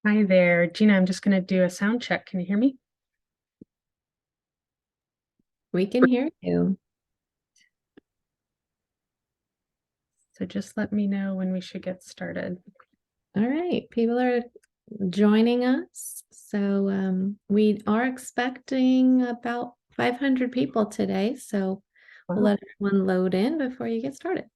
Hi there, Gina. I'm just going to do a sound check. Can you hear me? We can hear you. So just let me know when we should get started. All right, people are joining us. So we are expecting about 500 people today. So we'll Wow. let everyone load in before you get started.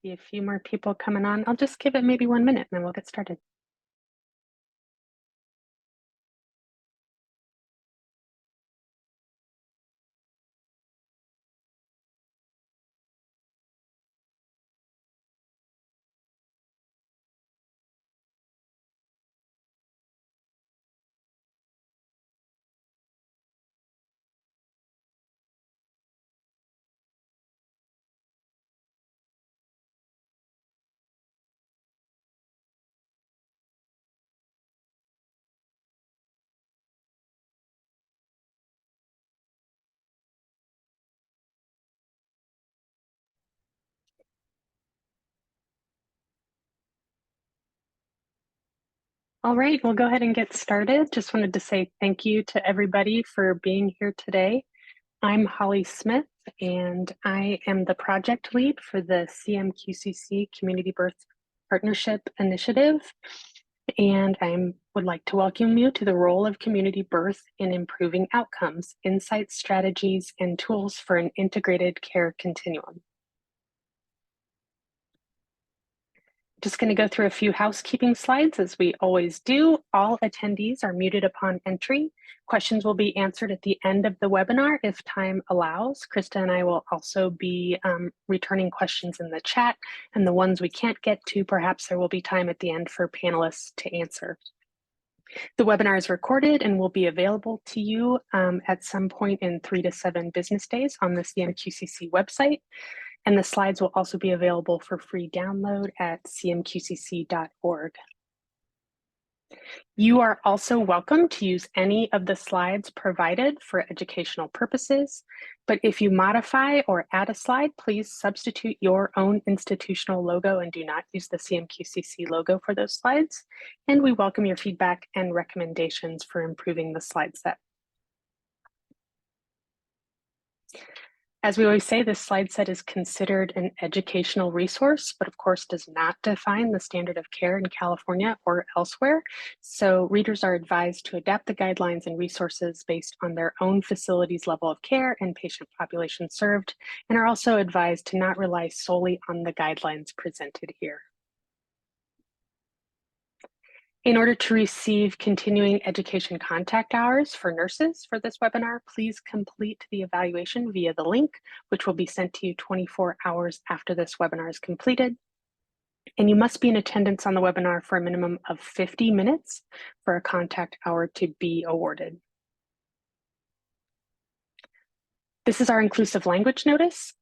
See a few more people coming on. I'll just give it maybe 1 minute and then we'll get started. All right, we'll go ahead and get started. Just wanted to say thank you to everybody for being here today. I'm Holly Smith, and I am the project lead for the CMQCC Community Birth Partnership Initiative. And I would like to welcome you to the role of community birth in improving outcomes, insights, strategies, and tools for an integrated care continuum. Just going to go through a few housekeeping slides as we always do. All attendees are muted upon entry. Questions will be answered at the end of the webinar if time allows. Krista and I will also be returning questions in the chat, and the ones we can't get to, perhaps there will be time at the end for panelists to answer. The webinar is recorded and will be available to you at some point in 3 to 7 business days on the CMQCC website. And the slides will also be available for free download at cmqcc.org. You are also welcome to use any of the slides provided for educational purposes, but if you modify or add a slide, please substitute your own institutional logo and do not use the CMQCC logo for those slides. And we welcome your feedback and recommendations for improving the slide set. As we always say, this slide set is considered an educational resource, but of course does not define the standard of care in California or elsewhere. So readers are advised to adapt the guidelines and resources based on their own facility's level of care and patient population served, and are also advised to not rely solely on the guidelines presented here. In order to receive continuing education contact hours for nurses for this webinar, please complete the evaluation via the link, which will be sent to you 24 hours after this webinar is completed. And you must be in attendance on the webinar for a minimum of 50 minutes for a contact hour to be awarded. This is our inclusive language notice.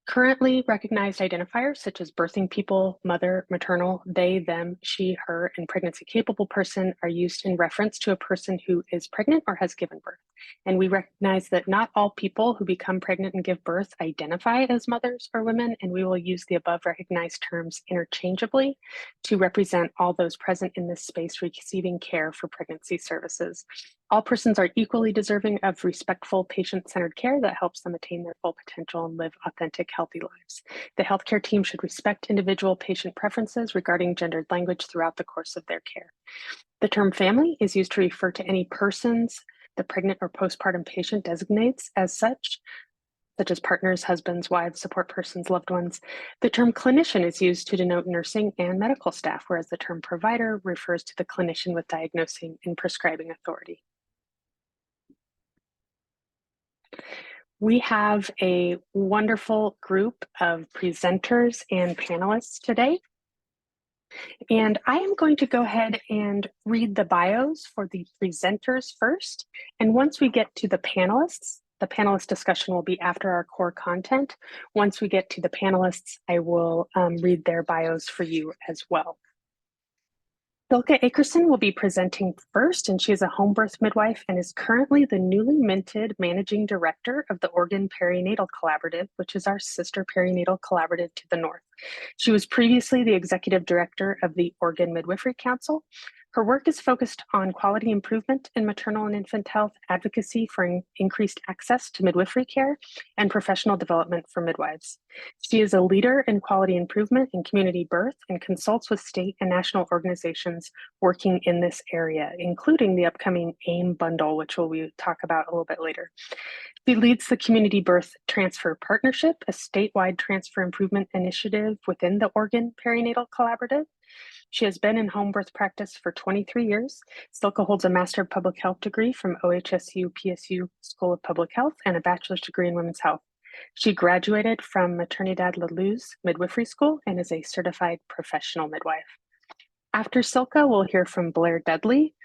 Currently recognized identifiers such as birthing people, mother, maternal, they, them, she, her, and pregnancy capable person are used in reference to a person who is pregnant or has given birth. And we recognize that not all people who become pregnant and give birth identify as mothers or women, and we will use the above recognized terms interchangeably to represent all those present in this space receiving care for pregnancy services. All persons are equally deserving of respectful, patient-centered care that helps them attain their full potential and live authentic, healthy lives. The healthcare team should respect individual patient preferences regarding gendered language throughout the course of their care. The term family is used to refer to any persons the pregnant or postpartum patient designates as such as partners, husbands, wives, support persons, loved ones. The term clinician is used to denote nursing and medical staff, whereas the term provider refers to the clinician with diagnosing and prescribing authority. We have a wonderful group of presenters and panelists today. And I am going to go ahead and read the bios for the presenters first. And once we get to the panelist discussion will be after our core content. Once we get to the panelists, I will read their bios for you as well. Silke Akerson will be presenting first, and she is a home birth midwife and is currently the newly minted managing director of the Oregon Perinatal Collaborative, which is our sister perinatal collaborative to the north. She was previously the executive director of the Oregon Midwifery Council. Her work is focused on quality improvement in maternal and infant health, advocacy for increased access to midwifery care, and professional development for midwives. She is a leader in quality improvement in community birth and consults with state and national organizations working in this area, including the upcoming AIM bundle, which we'll talk about a little bit later. She leads the Community Birth Transfer Partnership, a statewide transfer improvement initiative within the Oregon Perinatal Collaborative. She has been in home birth practice for 23 years. Silke holds a Master of Public Health degree from OHSU PSU School of Public Health and a bachelor's degree in women's health. She graduated from Maternidad La Luz Midwifery School and is a certified professional midwife. After Silke, we'll hear from Blair Dudley.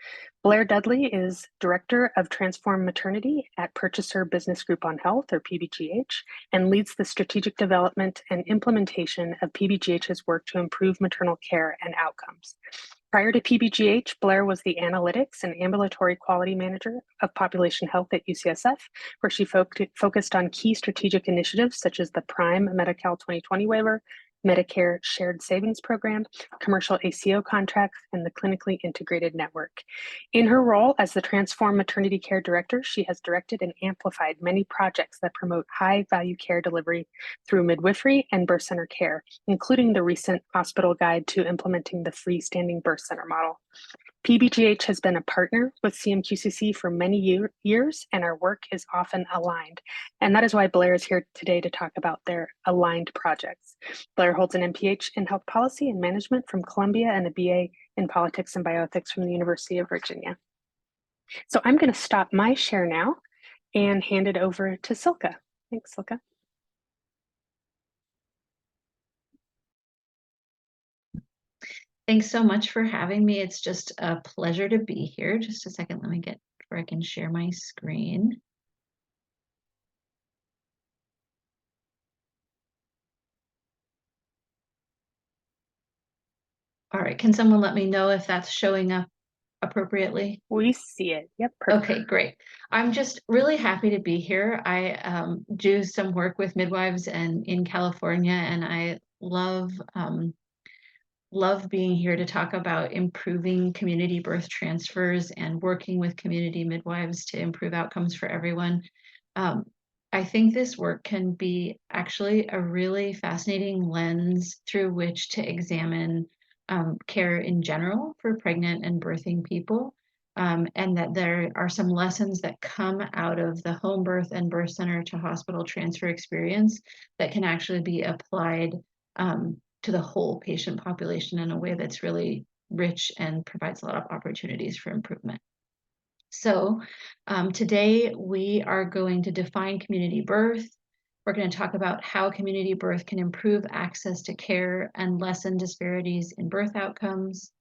Blair Dudley is Director of Transform Maternity at Purchaser Business Group on Health, or PBGH, and leads the strategic development and implementation of PBGH's work to improve maternal care and outcomes. Prior to PBGH, Blair was the Analytics and Ambulatory Quality Manager of Population Health at UCSF, where she focused on key strategic initiatives such as the Prime Medi-Cal 2020 waiver, Medicare Shared Savings Program, commercial ACO contracts, and the Clinically Integrated Network. In her role as the Transform Maternity Care Director, she has directed and amplified many projects that promote high-value care delivery through midwifery and birth center care, including the recent hospital guide to implementing the freestanding birth center model. PBGH has been a partner with CMQCC for many years, and our work is often aligned. And that is why Blair is here today to talk about their aligned projects. Blair holds an MPH in Health Policy and Management from Columbia and a BA in Politics and Bioethics from the University of Virginia. So I'm going to stop my share now and hand it over to Silke. Thanks, Silke. Thanks so much for having me. It's just a pleasure to be here. Just a second, let me get where I can share my screen. All right, can someone let me know if that's showing up appropriately? We see it. Yep, perfect. Okay, great. I'm just really happy to be here. I do some work with midwives and in California, and I love being here to talk about improving community birth transfers and working with community midwives to improve outcomes for everyone. I think this work can be actually a really fascinating lens through which to examine care in general for pregnant and birthing people, and that there are some lessons that come out of the home birth and birth center to hospital transfer experience that can actually be applied to the whole patient population in a way that's really rich and provides a lot of opportunities for improvement. So today we are going to define community birth. We're going to talk about how community birth can improve access to care and lessen disparities in birth outcomes.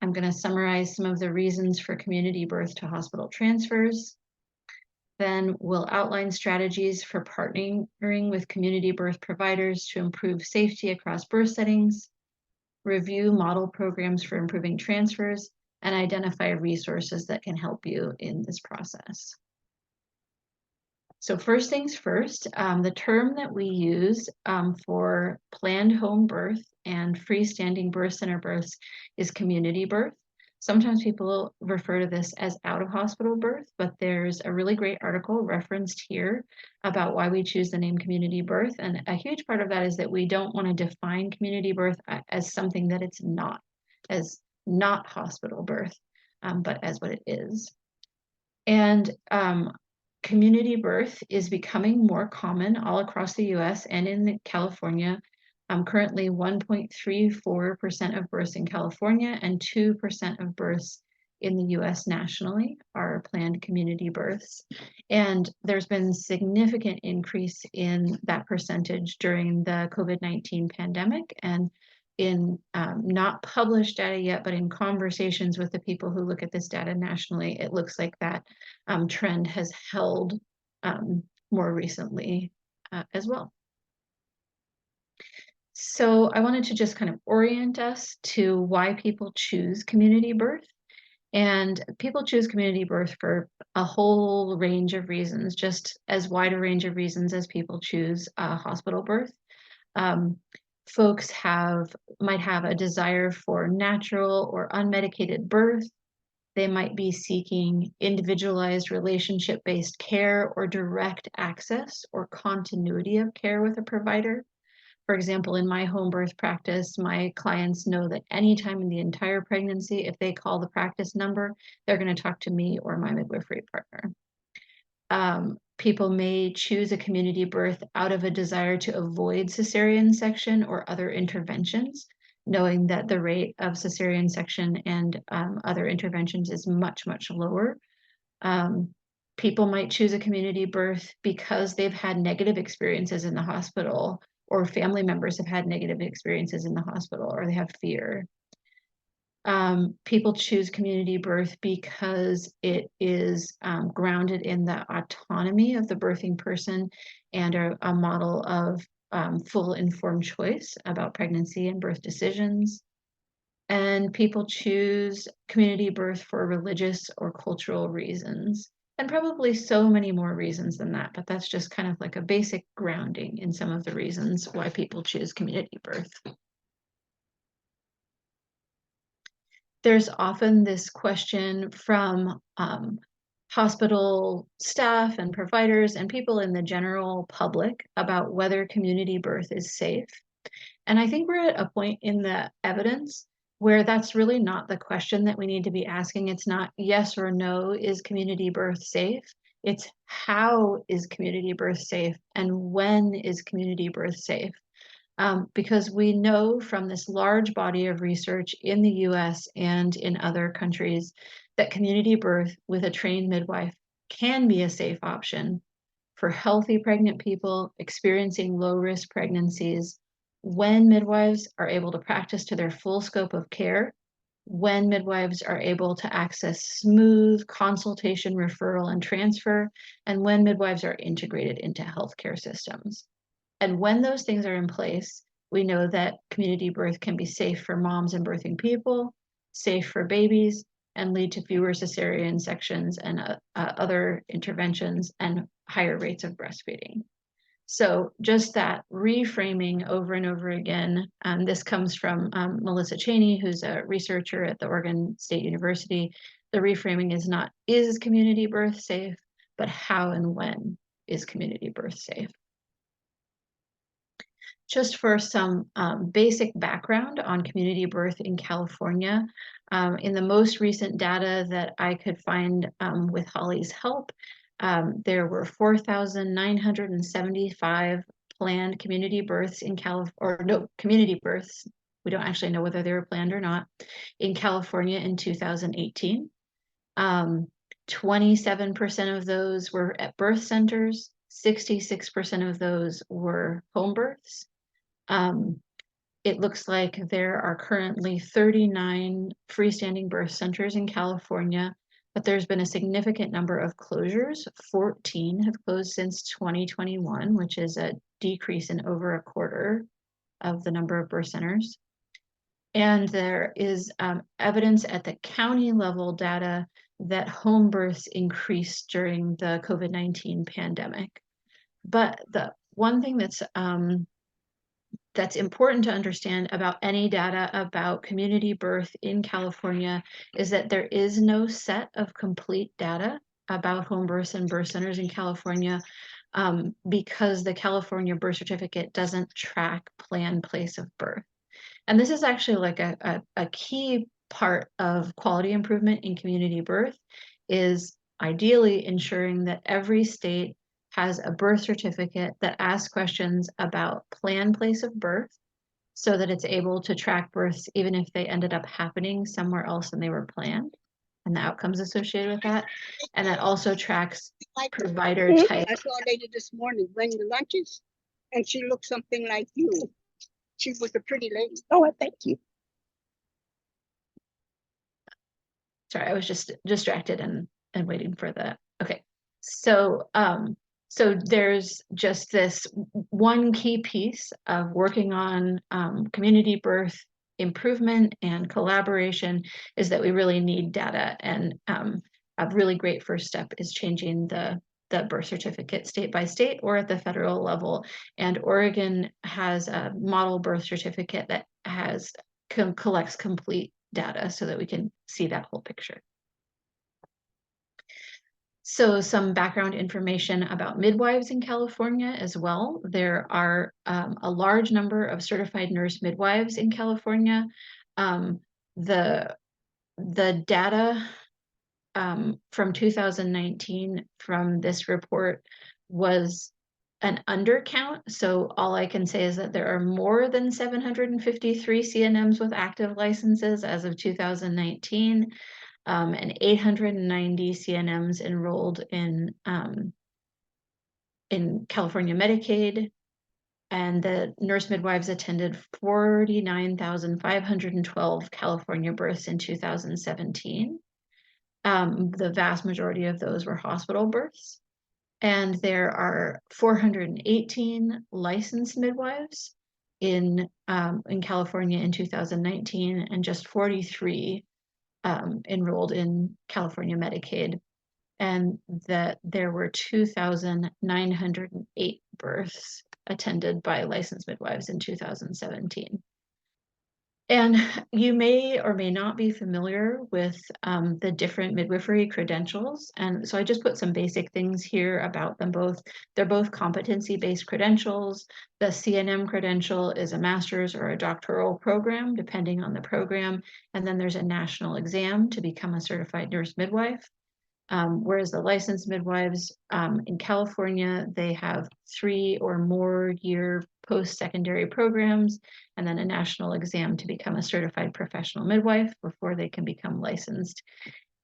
I'm going to summarize some of the reasons for community birth to hospital transfers. Then we'll outline strategies for partnering with community birth providers to improve safety across birth settings, review model programs for improving transfers, and identify resources that can help you in this process. So first things first, the term that we use for planned home birth and freestanding birth center births is community birth. Sometimes people refer to this as out-of-hospital birth, but there's a really great article referenced here about why we choose the name community birth. And a huge part of that is that we don't want to define community birth as something that it's not, as not hospital birth, but as what it is. And community birth is becoming more common all across the US and in California. Currently 1.34% of births in California and 2% of births in the US nationally are planned community births. And there's been significant increase in that percentage during the COVID-19 pandemic. And in not published data yet, but in conversations with the people who look at this data nationally, it looks like that trend has held more recently as well. So I wanted to just kind of orient us to why people choose community birth. And people choose community birth for a whole range of reasons, just as wide a range of reasons as people choose hospital birth. Folks might have a desire for natural or unmedicated birth. They might be seeking individualized relationship-based care or direct access or continuity of care with a provider. For example, in my home birth practice, my clients know that anytime in the entire pregnancy, if they call the practice number, they're going to talk to me or my midwifery partner. People may choose a community birth out of a desire to avoid cesarean section or other interventions, knowing that the rate of cesarean section and other interventions is much, much lower. People might choose a community birth because they've had negative experiences in the hospital, or family members have had negative experiences in the hospital, or they have fear. People choose community birth because it is grounded in the autonomy of the birthing person and a model of full informed choice about pregnancy and birth decisions. And people choose community birth for religious or cultural reasons, and probably so many more reasons than that, but that's just kind of like a basic grounding in some of the reasons why people choose community birth. There's often this question from hospital staff and providers and people in the general public about whether community birth is safe. And I think we're at a point in the evidence where that's really not the question that we need to be asking. It's not yes or no, is community birth safe? It's how is community birth safe and when is community birth safe? Because we know from this large body of research in the US and in other countries that community birth with a trained midwife can be a safe option for healthy pregnant people experiencing low-risk pregnancies when midwives are able to practice to their full scope of care, when midwives are able to access smooth consultation, referral, and transfer, and when midwives are integrated into healthcare systems. And when those things are in place, we know that community birth can be safe for moms and birthing people, safe for babies, and lead to fewer cesarean sections and other interventions and higher rates of breastfeeding. So just that reframing over and over again, this comes from Melissa Cheney, who's a researcher at the Oregon State University. The reframing is not, is community birth safe, but how and when is community birth safe? Just for some basic background on community birth in California, in the most recent data that I could find with Holly's help, there were 4,975 planned community births in community births. We don't actually know whether they were planned or not in California in 2018. 27% of those were at birth centers. 66% of those were home births. It looks like there are currently 39 freestanding birth centers in California, but there's been a significant number of closures. 14 have closed since 2021, which is a decrease in over a quarter of the number of birth centers. And there is evidence at the county level data that home births increased during the COVID-19 pandemic. But the one thing that's that's important to understand about any data about community birth in California is that there is no set of complete data about home births and birth centers in California, because the California birth certificate doesn't track planned place of birth. And this is actually like a key part of quality improvement in community birth, is ideally ensuring that every state has a birth certificate that asks questions about planned place of birth, so that it's able to track births even if they ended up happening somewhere else than they were planned, and the outcomes associated with that. And that also tracks provider type. I saw a lady this morning bring the lunches, and she looked something like you. She was a pretty lady. Oh, thank you. Sorry, I was just distracted and waiting for the, okay. So, so there's just this one key piece of working on community birth improvement and collaboration, is that we really need data. And a really great first step is changing the birth certificate state by state or at the federal level. And Oregon has a model birth certificate that collects complete data so that we can see that whole picture. So some background information about midwives in California as well. There are a large number of certified nurse midwives in California. The data from 2019 from this report was an undercount. So all I can say is that there are more than 753 CNMs with active licenses as of 2019. And 890 CNMs enrolled in California Medicaid, and the nurse midwives attended 49,512 California births in 2017. The vast majority of those were hospital births, and there are 418 licensed midwives in California in 2019, and just 43 enrolled in California Medicaid, and that there were 2,908 births attended by licensed midwives in 2017. And you may or may not be familiar with the different midwifery credentials. And so I just put some basic things here about them both. They're both competency-based credentials. The CNM credential is a master's or a doctoral program, depending on the program. And then there's a national exam to become a certified nurse midwife. Whereas the licensed midwives in California, they have 3 or more year post-secondary programs, and then a national exam to become a certified professional midwife before they can become licensed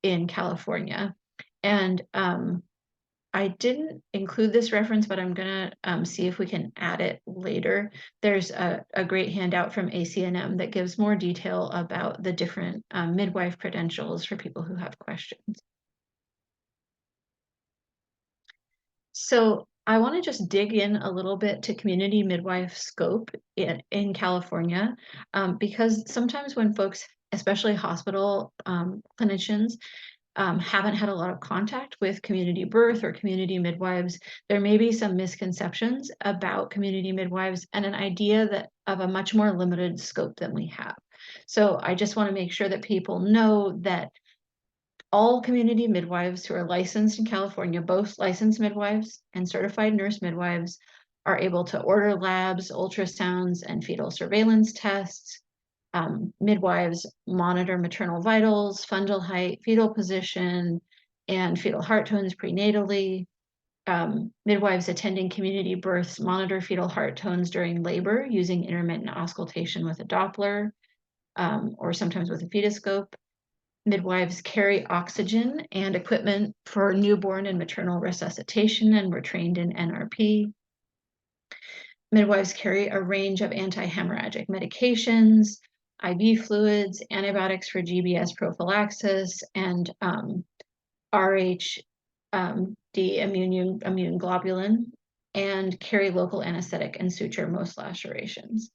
in California. And I didn't include this reference, but I'm gonna see if we can add it later. There's a great handout from ACNM that gives more detail about the different midwife credentials for people who have questions. So I want to just dig in a little bit to community midwife scope in California, because sometimes when folks, especially hospital clinicians, haven't had a lot of contact with community birth or community midwives, there may be some misconceptions about community midwives and an idea of a much more limited scope than we have. So I just want to make sure that people know that all community midwives who are licensed in California, both licensed midwives and certified nurse midwives, are able to order labs, ultrasounds, and fetal surveillance tests. Midwives monitor maternal vitals, fundal height, fetal position, and fetal heart tones prenatally. Midwives attending community births monitor fetal heart tones during labor using intermittent auscultation with a Doppler, or sometimes with a fetoscope. Midwives carry oxygen and equipment for newborn and maternal resuscitation and were trained in NRP. Midwives carry a range of anti-hemorrhagic medications, IV fluids, antibiotics for GBS prophylaxis, and RHD immune globulin, and carry local anesthetic and suture most lacerations.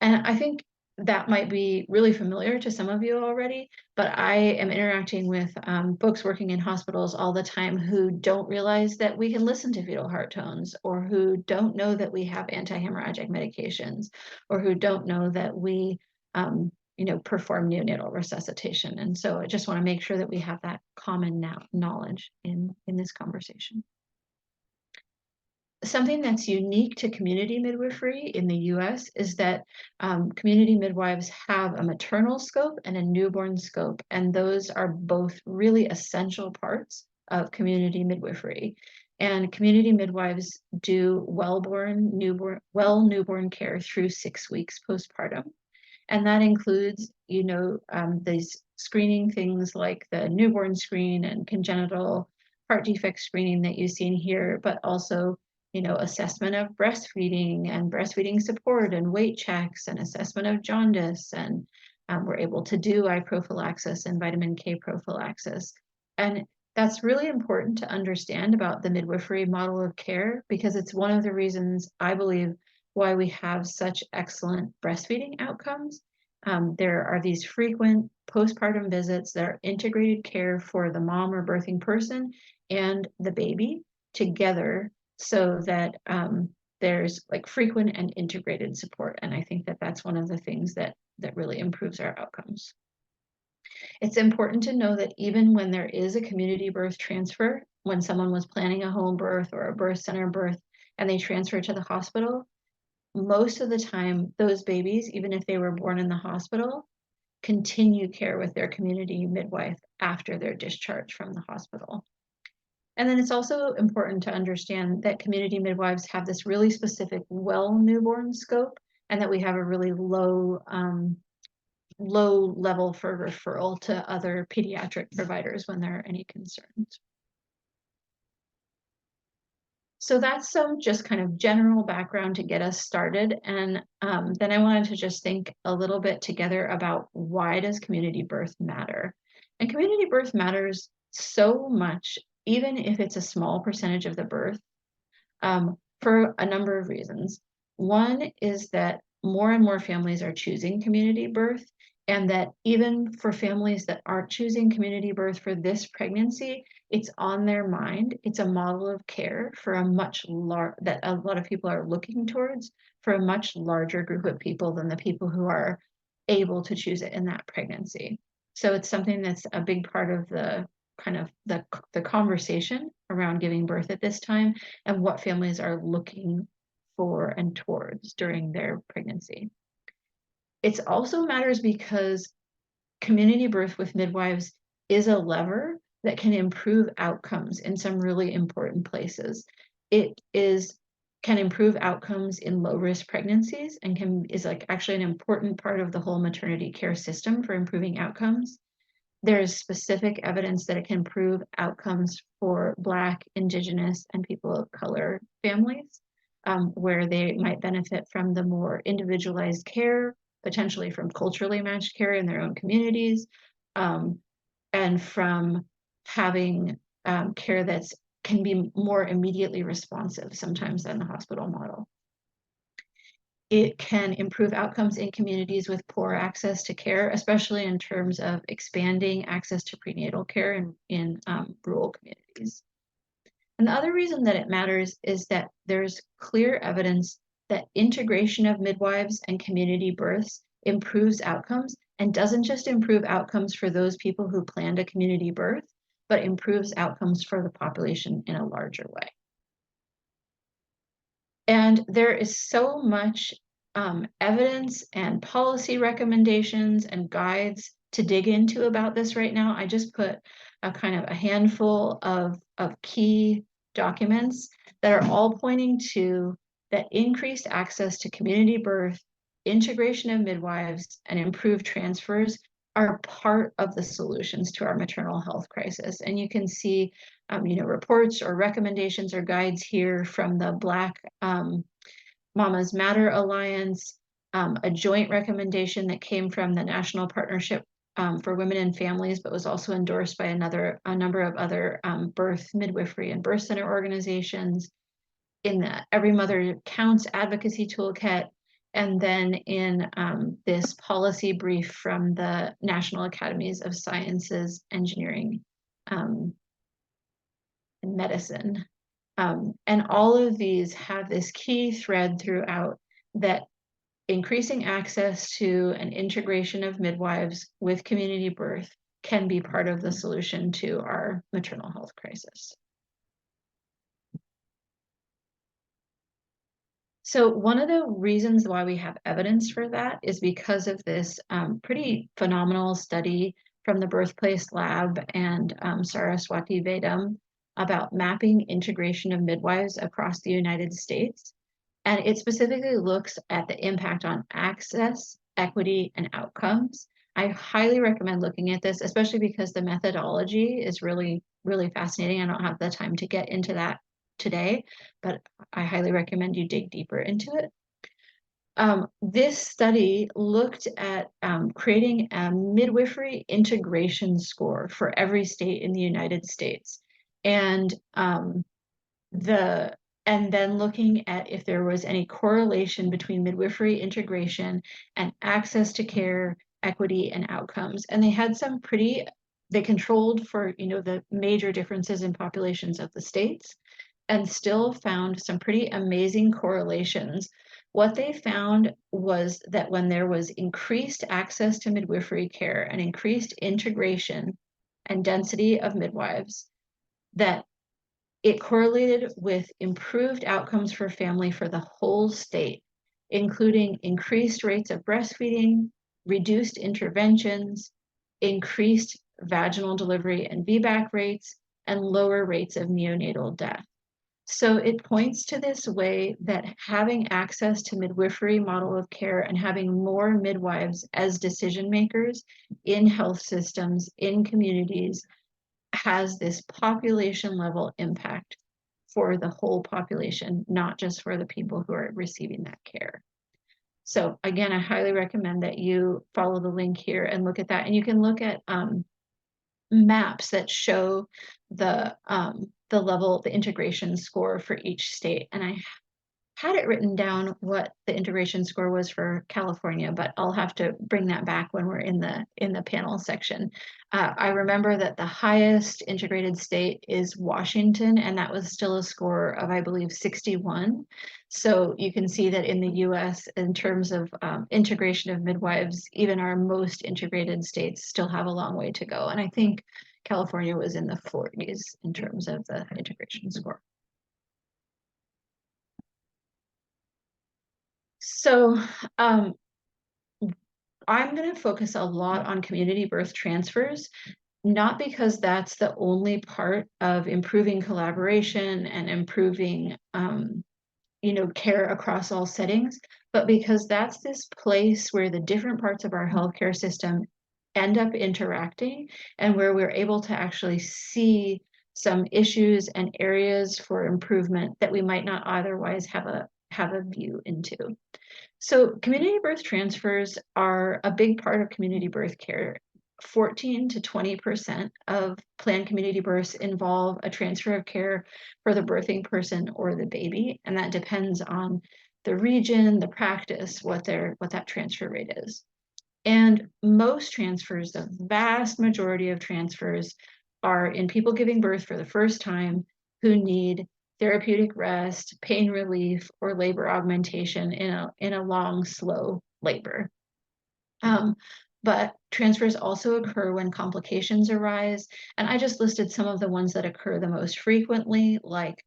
And I think that might be really familiar to some of you already, but I am interacting with folks working in hospitals all the time who don't realize that we can listen to fetal heart tones, or who don't know that we have anti-hemorrhagic medications, or who don't know that we perform neonatal resuscitation. And so I just want to make sure that we have that common knowledge in this conversation. Something that's unique to community midwifery in the US is that community midwives have a maternal scope and a newborn scope, and those are both really essential parts of community midwifery. And community midwives do newborn care through 6 weeks postpartum. And that includes, these screening things like the newborn screen and congenital heart defect screening that you've seen here, but also assessment of breastfeeding and breastfeeding support and weight checks and assessment of jaundice. And we're able to do eye prophylaxis and vitamin K prophylaxis. And that's really important to understand about the midwifery model of care, because it's one of the reasons I believe why we have such excellent breastfeeding outcomes. There are these frequent postpartum visits that are integrated care for the mom or birthing person and the baby together, so that there's like frequent and integrated support. And I think that that's one of the things that really improves our outcomes. It's important to know that even when there is a community birth transfer, when someone was planning a home birth or a birth center birth and they transfer to the hospital, most of the time those babies, even if they were born in the hospital, continue care with their community midwife after their discharge from the hospital. And then it's also important to understand that community midwives have this really specific well newborn scope, and that we have a really low level for referral to other pediatric providers when there are any concerns. So that's some just kind of general background to get us started. And then I wanted to just think a little bit together about, why does community birth matter? And community birth matters so much, even if it's a small percentage of the birth, for a number of reasons. One is that more and more families are choosing community birth, and that even for families that aren't choosing community birth for this pregnancy, it's on their mind. It's a model of care for that a lot of people are looking towards for a much larger group of people than the people who are able to choose it in that pregnancy. So it's something that's a big part of the kind of the conversation around giving birth at this time, and what families are looking for and towards during their pregnancy. It also matters because community birth with midwives is a lever that can improve outcomes in some really important places. It can improve outcomes in low-risk pregnancies, and is like actually an important part of the whole maternity care system for improving outcomes. There is specific evidence that it can improve outcomes for Black, Indigenous, and people of color families, where they might benefit from the more individualized care, potentially from culturally matched care in their own communities, and from having care that can be more immediately responsive sometimes than the hospital model. It can improve outcomes in communities with poor access to care, especially in terms of expanding access to prenatal care in rural communities. And the other reason that it matters is that there's clear evidence that integration of midwives and community births improves outcomes, and doesn't just improve outcomes for those people who planned a community birth, but improves outcomes for the population in a larger way. And there is so much evidence and policy recommendations and guides to dig into about this right now. I just put a kind of a handful of key documents that are all pointing to that increased access to community birth, integration of midwives, and improved transfers are part of the solutions to our maternal health crisis. And you can see reports or recommendations or guides here from the Black Mamas Matter Alliance, a joint recommendation that came from the National Partnership for Women and Families, but was also endorsed by a number of other birth, midwifery, and birth center organizations, in the Every Mother Counts advocacy toolkit, and then in this policy brief from the National Academies of Sciences, Engineering, and Medicine. And all of these have this key thread throughout that increasing access to an integration of midwives with community birth can be part of the solution to our maternal health crisis. So one of the reasons why we have evidence for that is because of this pretty phenomenal study from the Birthplace Lab and Saraswati Vedam about mapping integration of midwives across the United States. And it specifically looks at the impact on access, equity, and outcomes. I highly recommend looking at this, especially because the methodology is really, really fascinating. I don't have the time to get into that today, but I highly recommend you dig deeper into it. This study looked at creating a midwifery integration score for every state in the United States. And then looking at if there was any correlation between midwifery integration and access to care, equity, and outcomes. And they had some they controlled for, the major differences in populations of the states and still found some pretty amazing correlations. What they found was that when there was increased access to midwifery care and increased integration and density of midwives, that it correlated with improved outcomes for family for the whole state, including increased rates of breastfeeding, reduced interventions, increased vaginal delivery and VBAC rates, and lower rates of neonatal death. So it points to this way that having access to midwifery model of care and having more midwives as decision makers in health systems, in communities, has this population level impact for the whole population, not just for the people who are receiving that care. So again, I highly recommend that you follow the link here and look at that. And you can look at maps that show the integration score for each state. And I had it written down what the integration score was for California, but I'll have to bring that back when we're in the panel section. I remember that the highest integrated state is Washington, and that was still a score of, I believe, 61. So you can see that in the US, in terms of integration of midwives, even our most integrated states still have a long way to go. And I think California was in the 40s in terms of the integration score. So I'm going to focus a lot on community birth transfers, not because that's the only part of improving collaboration and improving, care across all settings, but because that's this place where the different parts of our healthcare system end up interacting and where we're able to actually see some issues and areas for improvement that we might not otherwise have a view into. So community birth transfers are a big part of community birth care. 14 to 20% of planned community births involve a transfer of care for the birthing person or the baby, and that depends on the region, the practice, what that transfer rate is. And most transfers, the vast majority of transfers, are in people giving birth for the first time who need therapeutic rest, pain relief, or labor augmentation in a long, slow labor. But transfers also occur when complications arise. And I just listed some of the ones that occur the most frequently, like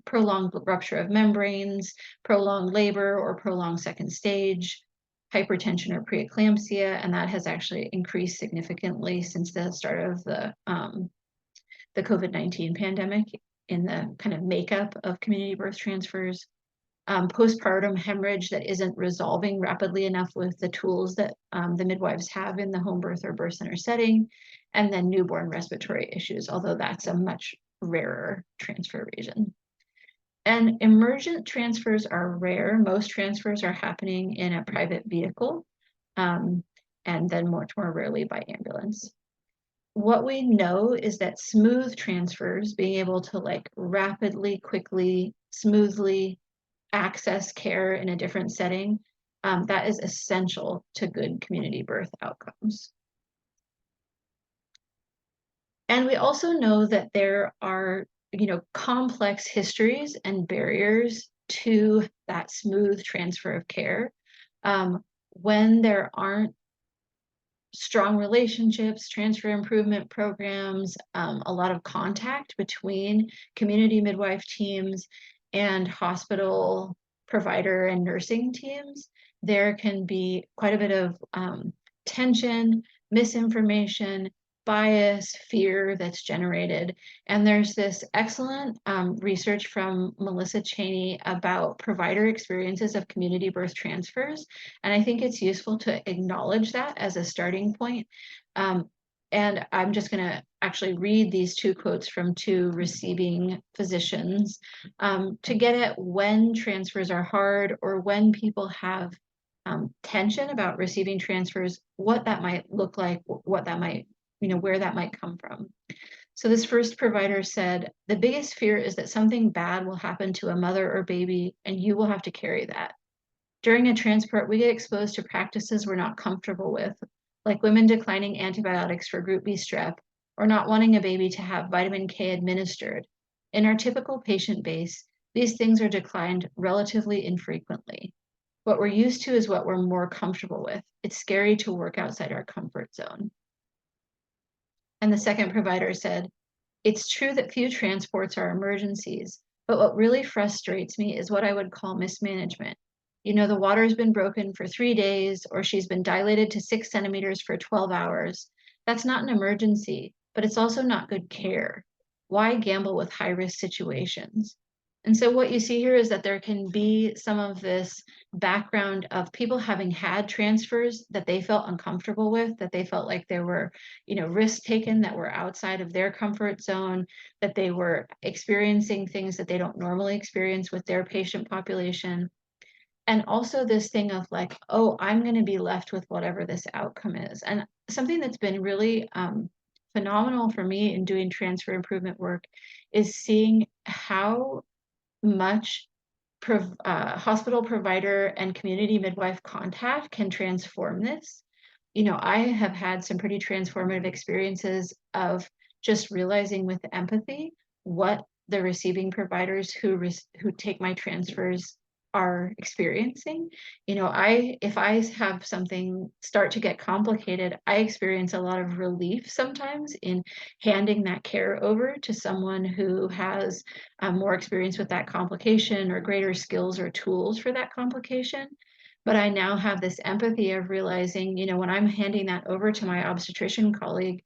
prolonged rupture of membranes, prolonged labor or prolonged second stage, hypertension or preeclampsia, and that has actually increased significantly since the start of the COVID-19 pandemic in the kind of makeup of community birth transfers. Postpartum hemorrhage that isn't resolving rapidly enough with the tools that the midwives have in the home birth or birth center setting, and then newborn respiratory issues, although that's a much rarer transfer region. And emergent transfers are rare. Most transfers are happening in a private vehicle, and then much more rarely by ambulance. What we know is that smooth transfers, being able to rapidly, quickly, smoothly access care in a different setting, that is essential to good community birth outcomes. And we also know that there are, complex histories and barriers to that smooth transfer of care. When there aren't strong relationships, transfer improvement programs, a lot of contact between community midwife teams and hospital provider and nursing teams, there can be quite a bit of tension, misinformation, bias, fear that's generated. And there's this excellent research from Melissa Cheney about provider experiences of community birth transfers. And I think it's useful to acknowledge that as a starting point. And I'm just going to actually read these two quotes from two receiving physicians to get at when transfers are hard or when people have tension about receiving transfers, what that might look like, what that might, where that might come from. So this first provider said, the biggest fear is that something bad will happen to a mother or baby and you will have to carry that. During a transport, we get exposed to practices we're not comfortable with, like women declining antibiotics for group B strep, or not wanting a baby to have vitamin K administered. In our typical patient base, these things are declined relatively infrequently. What we're used to is what we're more comfortable with. It's scary to work outside our comfort zone. And the second provider said, it's true that few transports are emergencies, but what really frustrates me is what I would call mismanagement. The water's been broken for 3 days, or she's been dilated to 6 centimeters for 12 hours. That's not an emergency, but it's also not good care. Why gamble with high-risk situations? And so what you see here is that there can be some of this background of people having had transfers that they felt uncomfortable with, that they felt like there were, risks taken that were outside of their comfort zone, that they were experiencing things that they don't normally experience with their patient population. And also this thing of like, oh, I'm going to be left with whatever this outcome is. And something that's been really phenomenal for me in doing transfer improvement work is seeing how much hospital provider and community midwife contact can transform this. I have had some pretty transformative experiences of just realizing with empathy what the receiving providers who take my transfers are experiencing. If I have something start to get complicated, I experience a lot of relief sometimes in handing that care over to someone who has more experience with that complication or greater skills or tools for that complication. But I now have this empathy of realizing, when I'm handing that over to my obstetrician colleague,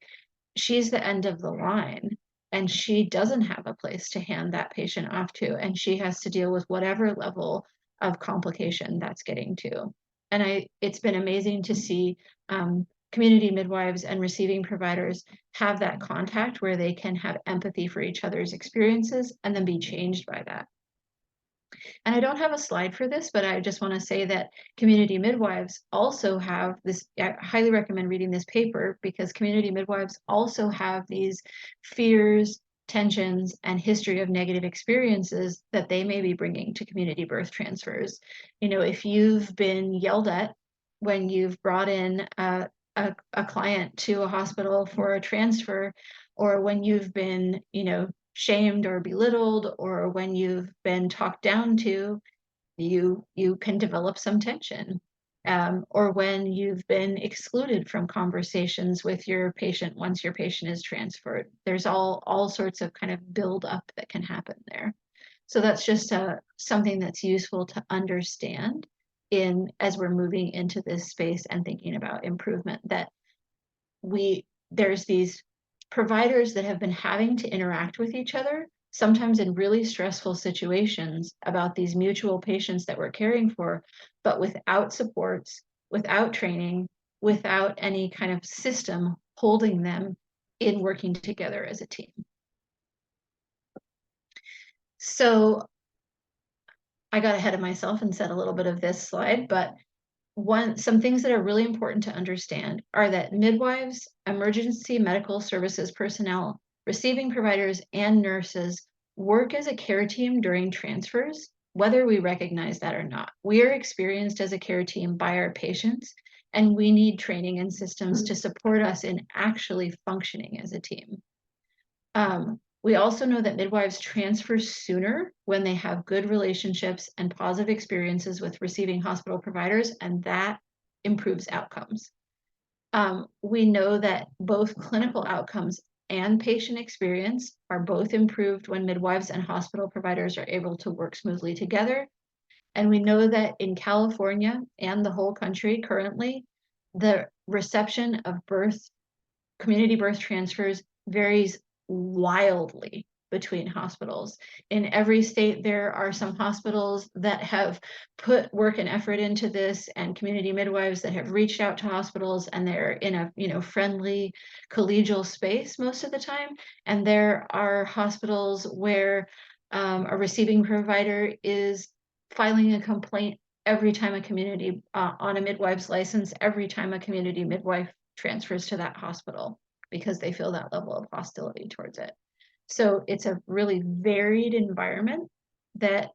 she's the end of the line. And she doesn't have a place to hand that patient off to, and she has to deal with whatever level of complication that's getting to. And it's been amazing to see community midwives and receiving providers have that contact where they can have empathy for each other's experiences and then be changed by that. And I don't have a slide for this, but I just want to say that community midwives also have this. I highly recommend reading this paper because community midwives also have these fears, tensions, and history of negative experiences that they may be bringing to community birth transfers. If you've been yelled at when you've brought in a client to a hospital for a transfer, or when you've been, shamed or belittled, or when you've been talked down to, you can develop some tension. Or when you've been excluded from conversations with your patient once your patient is transferred. There's all sorts of kind of build up that can happen there. So that's just something that's useful to understand as we're moving into this space and thinking about improvement, that there's these providers that have been having to interact with each other, sometimes in really stressful situations, about these mutual patients that we're caring for, but without supports, without training, without any kind of system holding them in working together as a team. So I got ahead of myself and said a little bit of this slide, but some things that are really important to understand are that midwives, emergency medical services personnel, receiving providers, and nurses work as a care team during transfers whether we recognize that or not. We are experienced as a care team by our patients, and we need training and systems to support us in actually functioning as a team. We also know that midwives transfer sooner when they have good relationships and positive experiences with receiving hospital providers, and that improves outcomes. We know that both clinical outcomes and patient experience are both improved when midwives and hospital providers are able to work smoothly together. And we know that in California and the whole country currently, the reception of community birth transfers varies wildly between hospitals. In every state, there are some hospitals that have put work and effort into this, and community midwives that have reached out to hospitals, and they're in a friendly collegial space most of the time. And there are hospitals where a receiving provider is filing a complaint every time a community on a midwife's license, every time a community midwife transfers to that hospital, because they feel that level of hostility towards it. So it's a really varied environment that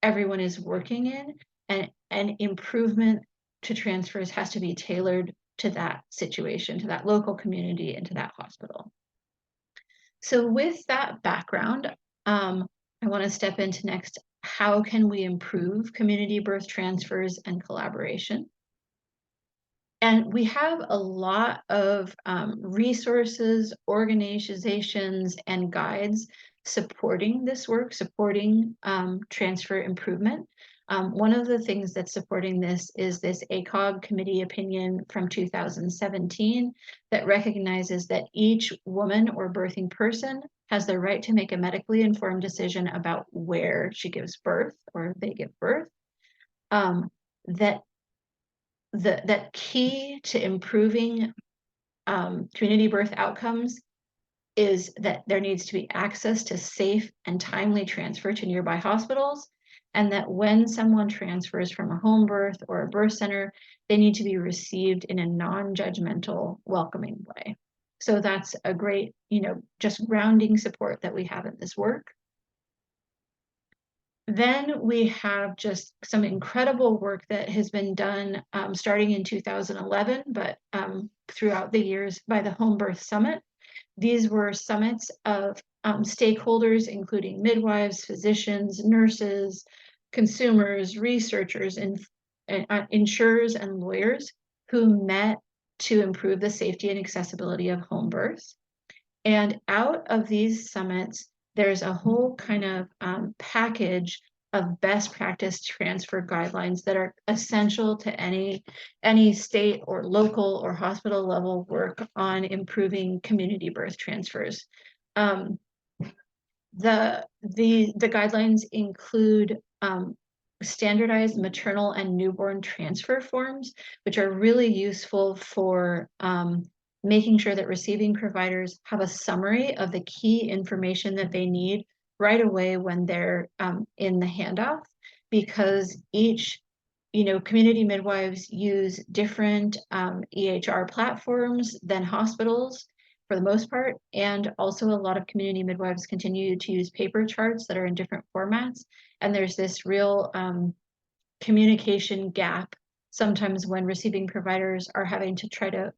everyone is working in, and an improvement to transfers has to be tailored to that situation, to that local community, and to that hospital. So with that background, I want to step into next, how can we improve community birth transfers and collaboration? And we have a lot of resources, organizations, and guides supporting this work, supporting transfer improvement. One of the things that's supporting this is this ACOG committee opinion from 2017 that recognizes that each woman or birthing person has the right to make a medically informed decision about where she gives birth or they give birth. That key to improving community birth outcomes is that there needs to be access to safe and timely transfer to nearby hospitals, and that when someone transfers from a home birth or a birth center, they need to be received in a non-judgmental, welcoming way. So that's a great, just grounding support that we have in this work. Then we have just some incredible work that has been done starting in 2011, but throughout the years by the Home Birth Summit. These were summits of stakeholders, including midwives, physicians, nurses, consumers, researchers, and insurers and lawyers who met to improve the safety and accessibility of home birth. And out of these summits, there's a whole kind of package of best practice transfer guidelines that are essential to any state or local or hospital level work on improving community birth transfers. The guidelines include standardized maternal and newborn transfer forms, which are really useful for making sure that receiving providers have a summary of the key information that they need right away when they're in the handoff, because each, community midwives use different EHR platforms than hospitals for the most part, and also a lot of community midwives continue to use paper charts that are in different formats, and there's this real communication gap sometimes when receiving providers are having to try to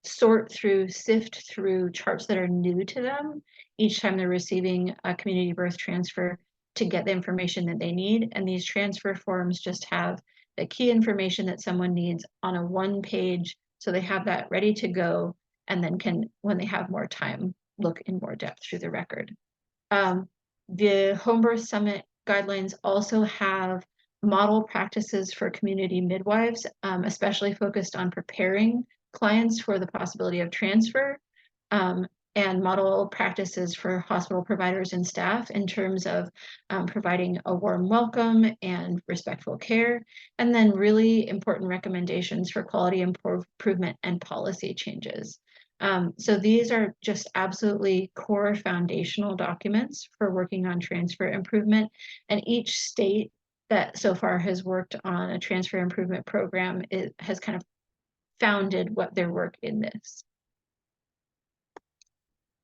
sift through charts that are new to them each time they're receiving a community birth transfer to get the information that they need. And these transfer forms just have the key information that someone needs on a one page, so they have that ready to go, and then can, when they have more time, look in more depth through the record. The Home Birth Summit guidelines also have model practices for community midwives, especially focused on preparing clients for the possibility of transfer, and model practices for hospital providers and staff in terms of providing a warm welcome and respectful care, and then really important recommendations for quality improvement and policy changes. So these are just absolutely core foundational documents for working on transfer improvement, and each state that so far has worked on a transfer improvement program has kind of founded what their work in this.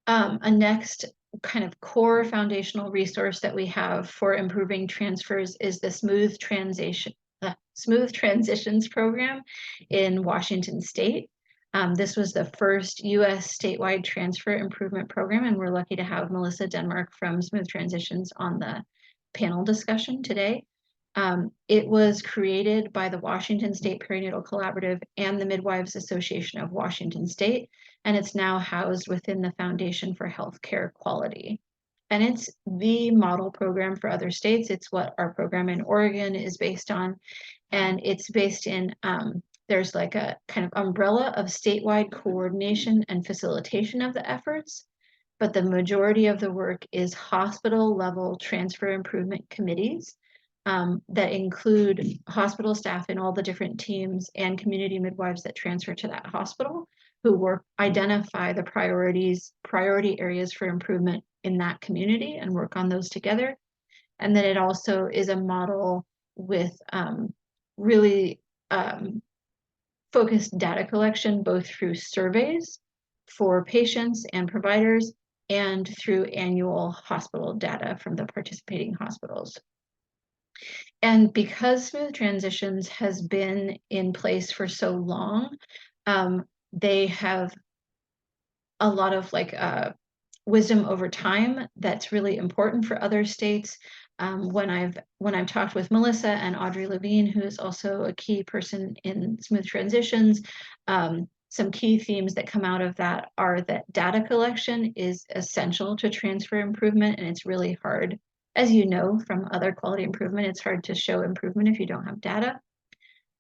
A next kind of core foundational resource that we have for improving transfers is the Smooth Transitions program in Washington State. This was the first U.S. statewide transfer improvement program, and we're lucky to have Melissa Denmark from Smooth Transitions on the panel discussion today. It was created by the Washington State Perinatal Collaborative and the Midwives Association of Washington State, and it's now housed within the Foundation for Healthcare Quality. And it's the model program for other states. It's what our program in Oregon is based on, and it's based in, there's like a kind of umbrella of statewide coordination and facilitation of the efforts, but the majority of the work is hospital level transfer improvement committees that include hospital staff in all the different teams and community midwives that transfer to that hospital, who identify the priority areas for improvement in that community and work on those together. And then it also is a model with really focused data collection, both through surveys for patients and providers and through annual hospital data from the participating hospitals. And because Smooth Transitions has been in place for so long, they have a lot of wisdom over time that's really important for other states. When I've talked with Melissa and Audrey Levine, who is also a key person in Smooth Transitions, some key themes that come out of that are that data collection is essential to transfer improvement, and it's really hard. As you know from other quality improvement, it's hard to show improvement if you don't have data.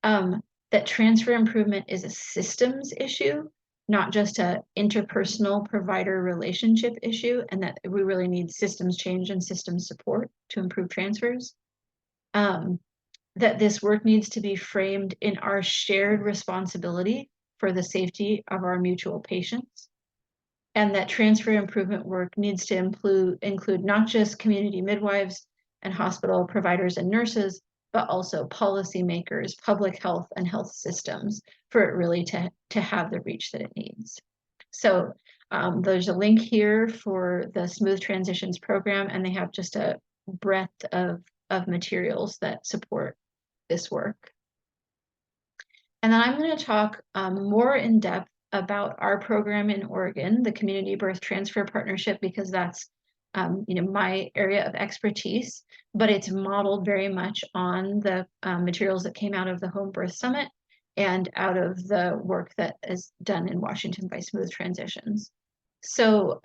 That transfer improvement is a systems issue, not just an interpersonal provider relationship issue, and that we really need systems change and systems support to improve transfers. That this work needs to be framed in our shared responsibility for the safety of our mutual patients. And that transfer improvement work needs to include not just community midwives and hospital providers and nurses, but also policymakers, public health, and health systems for it really to have the reach that it needs. So there's a link here for the Smooth Transitions program, and they have just a breadth of materials that support this work. And then I'm going to talk more in depth about our program in Oregon, the Community Birth Transfer Partnership, because that's my area of expertise, but it's modeled very much on the materials that came out of the Home Birth Summit and out of the work that is done in Washington by Smooth Transitions. So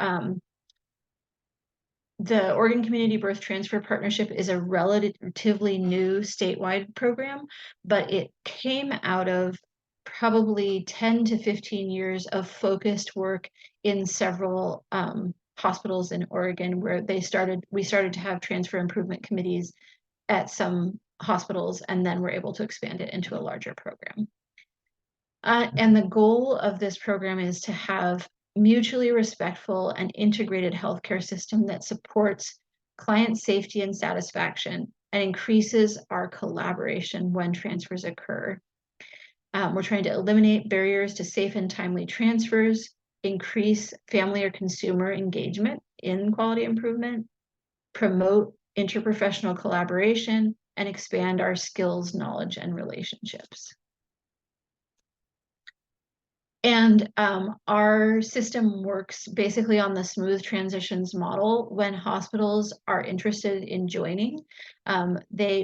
the Oregon Community Birth Transfer Partnership is a relatively new statewide program, but it came out of probably 10 to 15 years of focused work in several hospitals in Oregon, where we started to have transfer improvement committees at some hospitals, and then we're able to expand it into a larger program. And the goal of this program is to have mutually respectful and integrated healthcare system that supports client safety and satisfaction and increases our collaboration when transfers occur. We're trying to eliminate barriers to safe and timely transfers, increase family or consumer engagement in quality improvement, promote interprofessional collaboration, and expand our skills, knowledge, and relationships. And our system works basically on the Smooth Transitions model. When hospitals are interested in joining,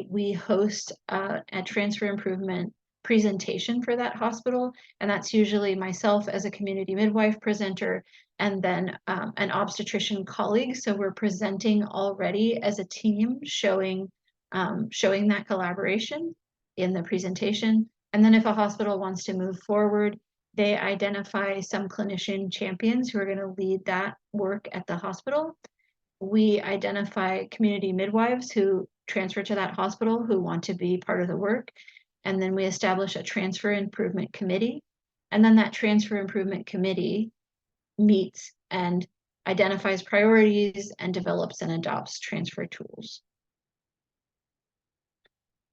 we host a transfer improvement presentation for that hospital, and that's usually myself as a community midwife presenter, and then an obstetrician colleague. So we're presenting already as a team, showing that collaboration in the presentation. And then if a hospital wants to move forward, they identify some clinician champions who are going to lead that work at the hospital. We identify community midwives who transfer to that hospital who want to be part of the work. And then we establish a transfer improvement committee. And then that transfer improvement committee meets and identifies priorities and develops and adopts transfer tools.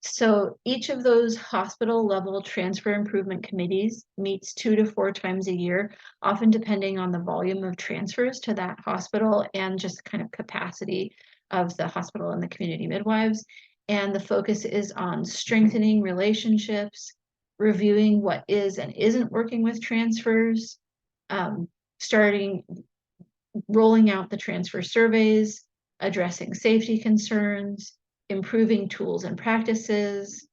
So each of those hospital level transfer improvement committees meets 2 to 4 times a year, often depending on the volume of transfers to that hospital and just kind of capacity of the hospital and the community midwives. And the focus is on strengthening relationships, reviewing what is and isn't working with transfers, rolling out the transfer surveys, addressing safety concerns, improving tools and practices,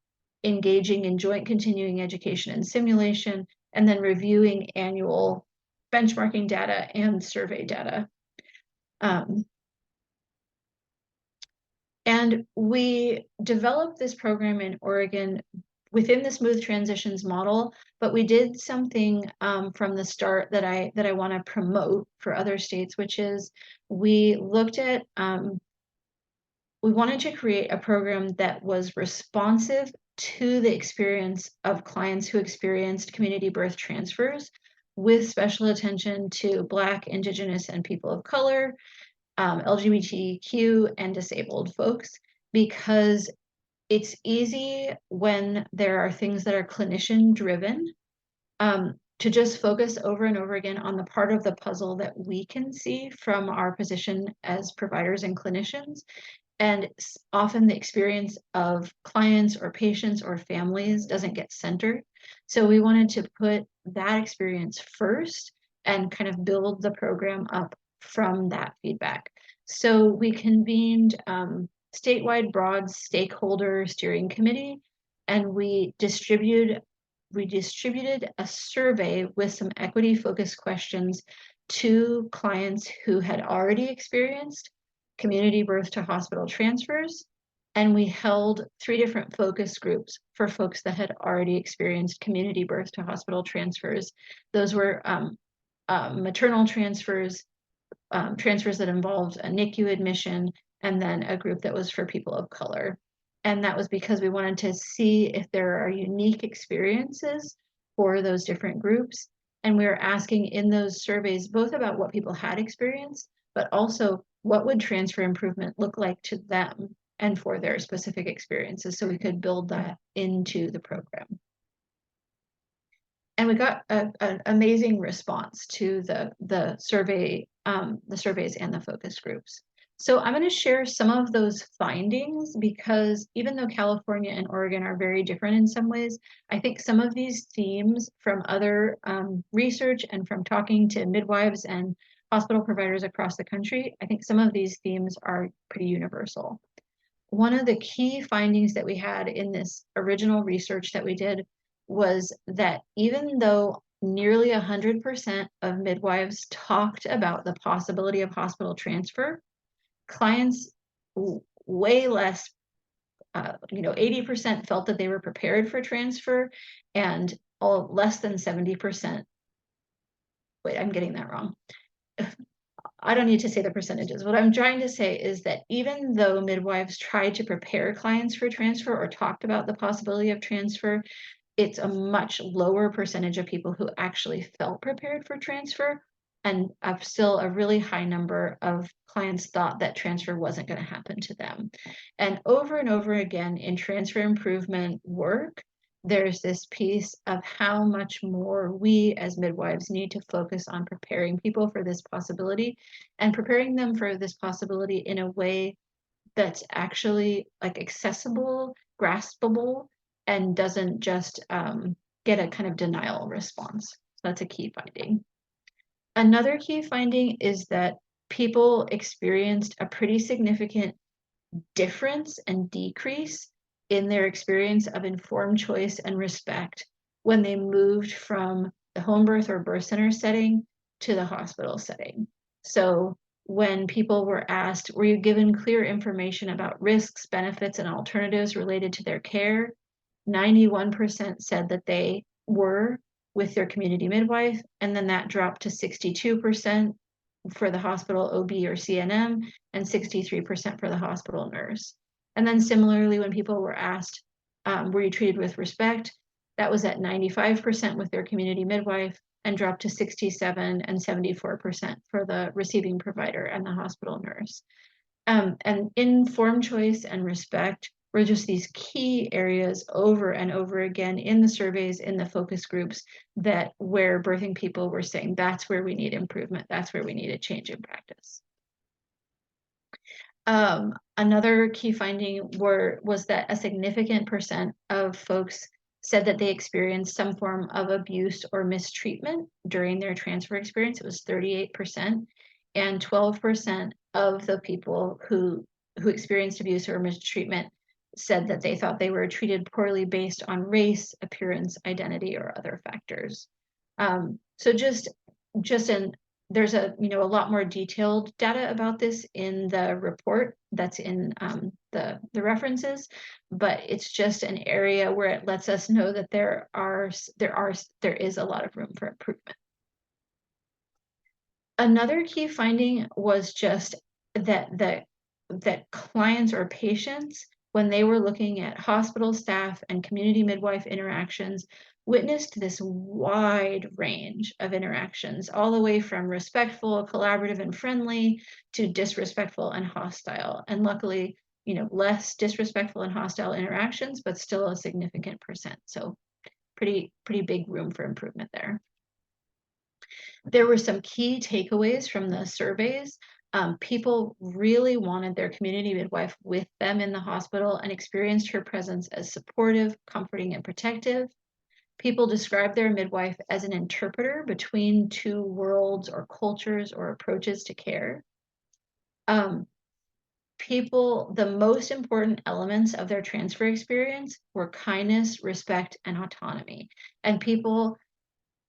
engaging in joint continuing education and simulation, and then reviewing annual benchmarking data and survey data. And we developed this program in Oregon within the Smooth Transitions model, but we did something from the start that I want to promote for other states, which is we looked at we wanted to create a program that was responsive to the experience of clients who experienced community birth transfers, with special attention to Black, Indigenous, and people of color, LGBTQ, and disabled folks, because it's easy when there are things that are clinician driven to just focus over and over again on the part of the puzzle that we can see from our position as providers and clinicians. And often the experience of clients or patients or families doesn't get centered. So we wanted to put that experience first and kind of build the program up from that feedback. So we convened statewide broad stakeholder steering committee, and we distributed a survey with some equity focused questions to clients who had already experienced community birth to hospital transfers, and we held 3 different focus groups for folks that had already experienced community birth to hospital transfers. Those were maternal transfers, transfers that involved a NICU admission, and then a group that was for people of color. And that was because we wanted to see if there are unique experiences for those different groups. And we were asking in those surveys both about what people had experienced, but also what would transfer improvement look like to them and for their specific experiences, so we could build that into the program. And we got an amazing response to the surveys and the focus groups. So I'm going to share some of those findings, because even though California and Oregon are very different in some ways, I think some of these themes from other research and from talking to midwives and hospital providers across the country, I think some of these themes are pretty universal. One of the key findings that we had in this original research that we did was that even though nearly 100% of midwives talked about the possibility of hospital transfer, clients way less, 80% felt that they were prepared for transfer, and less than 70%, wait, I'm getting that wrong. I don't need to say the percentages. What I'm trying to say is that even though midwives tried to prepare clients for transfer or talked about the possibility of transfer, it's a much lower percentage of people who actually felt prepared for transfer, and still a really high number of clients thought that transfer wasn't going to happen to them. And over again in transfer improvement work, there's this piece of how much more we as midwives need to focus on preparing people for this possibility, and preparing them for this possibility in a way that's actually like accessible, graspable, and doesn't just get a kind of denial response. So that's a key finding. Another key finding is that people experienced a pretty significant difference and decrease in their experience of informed choice and respect when they moved from the home birth or birth center setting to the hospital setting. So when people were asked, were you given clear information about risks, benefits, and alternatives related to their care? 91% said that they were with their community midwife, and then that dropped to 62% for the hospital OB or CNM, and 63% for the hospital nurse. And then similarly, when people were asked, were you treated with respect? That was at 95% with their community midwife, and dropped to 67% and 74% for the receiving provider and the hospital nurse. And informed choice and respect were just these key areas over and over again in the surveys, in the focus groups, that where birthing people were saying that's where we need improvement, that's where we need a change in practice. Another key finding was that a significant percent of folks said that they experienced some form of abuse or mistreatment during their transfer experience. It was 38%, and 12% of the people who experienced abuse or mistreatment said that they thought they were treated poorly based on race, appearance, identity, or other factors. So there's a lot more detailed data about this in the report that's in the references, but it's just an area where it lets us know that there is a lot of room for improvement. Another key finding was just that clients or patients, when they were looking at hospital staff and community midwife interactions, witnessed this wide range of interactions, all the way from respectful, collaborative, and friendly to disrespectful and hostile. And luckily, less disrespectful and hostile interactions, but still a significant percent. So pretty big room for improvement there. There were some key takeaways from the surveys. People really wanted their community midwife with them in the hospital and experienced her presence as supportive, comforting, and protective. People described their midwife as an interpreter between two worlds or cultures or approaches to care. The most important elements of their transfer experience were kindness, respect, and autonomy. And people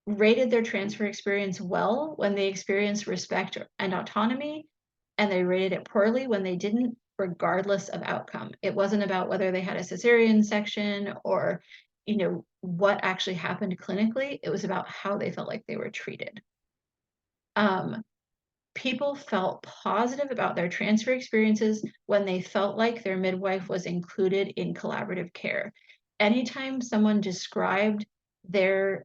rated their transfer experience well when they experienced respect and autonomy, and they rated it poorly when they didn't, regardless of outcome. It wasn't about whether they had a cesarean section or what actually happened clinically. It was about how they felt like they were treated. People felt positive about their transfer experiences when they felt like their midwife was included in collaborative care. Anytime someone described the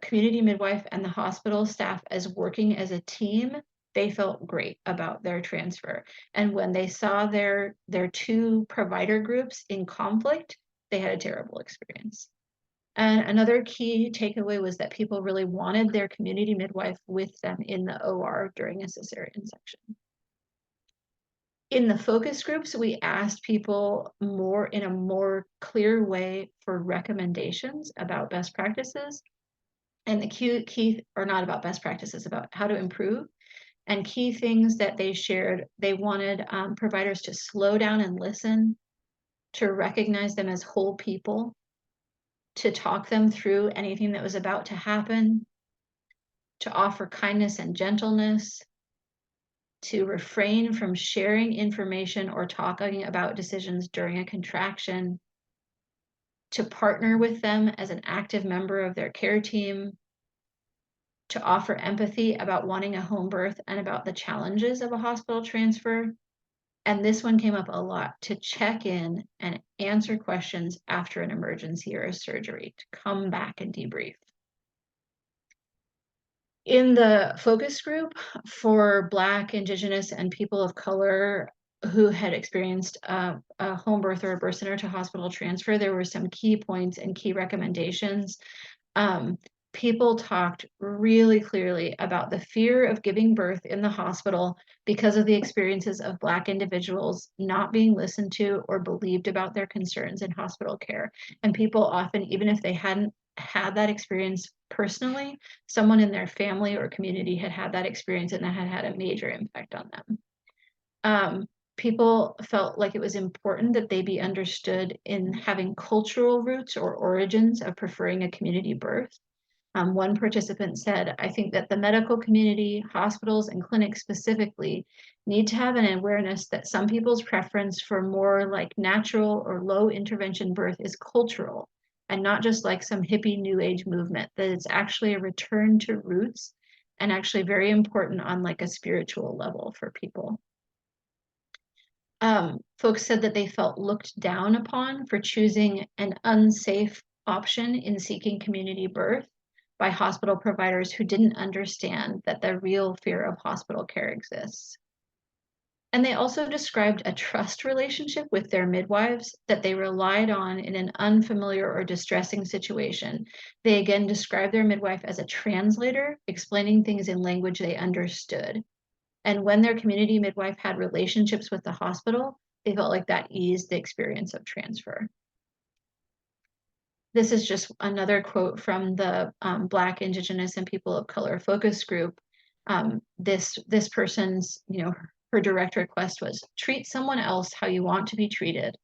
community midwife and the hospital staff as working as a team, they felt great about their transfer. And when they saw their two provider groups in conflict, they had a terrible experience. And another key takeaway was that people really wanted their community midwife with them in the OR during a cesarean section. In the focus groups, we asked people in a more clear way for recommendations about best practices. And the key are not about best practices, about how to improve. And key things that they shared, they wanted providers to slow down and listen, to recognize them as whole people, to talk them through anything that was about to happen, to offer kindness and gentleness, to refrain from sharing information or talking about decisions during a contraction, to partner with them as an active member of their care team, to offer empathy about wanting a home birth and about the challenges of a hospital transfer. And this one came up a lot, to check in and answer questions after an emergency or a surgery, to come back and debrief. In the focus group for Black, Indigenous, and people of color who had experienced a home birth or a birth center to hospital transfer, there were some key points and key recommendations. People talked really clearly about the fear of giving birth in the hospital because of the experiences of Black individuals not being listened to or believed about their concerns in hospital care. And people often, even if they hadn't had that experience personally, someone in their family or community had that experience, and that had a major impact on them. People felt like it was important that they be understood in having cultural roots or origins of preferring a community birth. One participant said, "I think that the medical community, hospitals, and clinics specifically need to have an awareness that some people's preference for more like natural or low intervention birth is cultural and not just like some hippie new age movement, that it's actually a return to roots and actually very important on like a spiritual level for people." Folks said that they felt looked down upon for choosing an unsafe option in seeking community birth by hospital providers who didn't understand that the real fear of hospital care exists. And they also described a trust relationship with their midwives that they relied on in an unfamiliar or distressing situation. They again described their midwife as a translator, explaining things in language they understood. And when their community midwife had relationships with the hospital, they felt like that eased the experience of transfer. This is just another quote from the Black, Indigenous, and People of Color focus group. This person's, her direct request was, treat someone else how you want to be treated.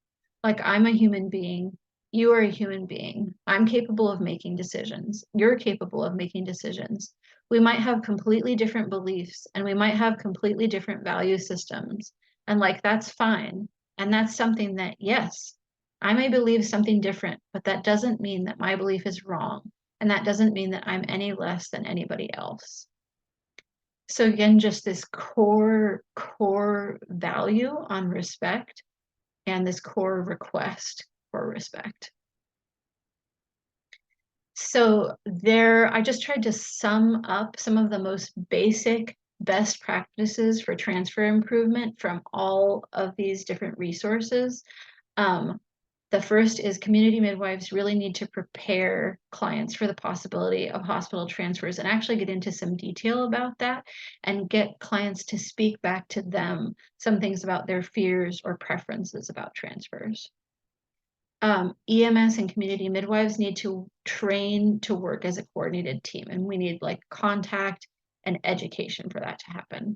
Like I'm a human being, you are a human being. I'm capable of making decisions. You're capable of making decisions. We might have completely different beliefs and we might have completely different value systems. And like, that's fine. And that's something that, yes, I may believe something different, but that doesn't mean that my belief is wrong. And that doesn't mean that I'm any less than anybody else. So again, just this core value on respect and this core request for respect. So I just tried to sum up some of the most basic best practices for transfer improvement from all of these different resources. The first is community midwives really need to prepare clients for the possibility of hospital transfers and actually get into some detail about that and get clients to speak back to them some things about their fears or preferences about transfers. EMS and community midwives need to train to work as a coordinated team, and we need like contact and education for that to happen.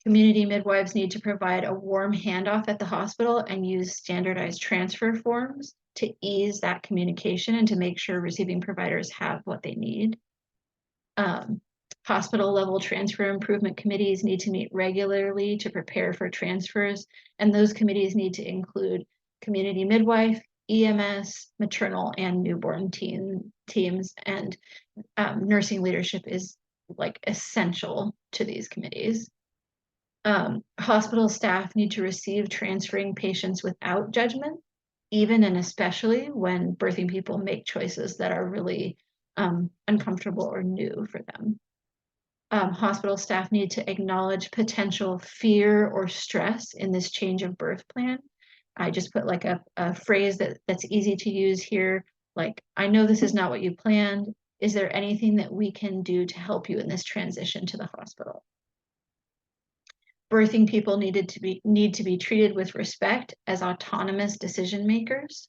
Community midwives need to provide a warm handoff at the hospital and use standardized transfer forms to ease that communication and to make sure receiving providers have what they need. Hospital level transfer improvement committees need to meet regularly to prepare for transfers, and those committees need to include community midwife, EMS, maternal and newborn teams, and nursing leadership is like essential to these committees. Hospital staff need to receive transferring patients without judgment, even and especially when birthing people make choices that are really uncomfortable or new for them. Hospital staff need to acknowledge potential fear or stress in this change of birth plan. I just put like a phrase that's easy to use here, like, I know this is not what you planned. Is there anything that we can do to help you in this transition to the hospital? Birthing people need to be treated with respect as autonomous decision makers.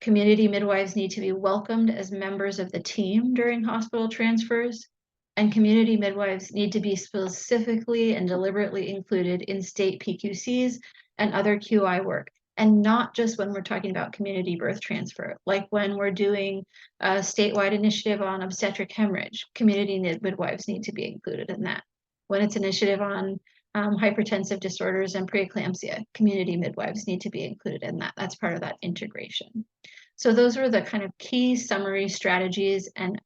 Community midwives need to be welcomed as members of the team during hospital transfers, and community midwives need to be specifically and deliberately included in state PQCs and other QI work, and not just when we're talking about community birth transfer, like when we're doing a statewide initiative on obstetric hemorrhage, community midwives need to be included in that. When it's initiative on hypertensive disorders and preeclampsia, community midwives need to be included in that. That's part of that integration. So those are the kind of key summary strategies, and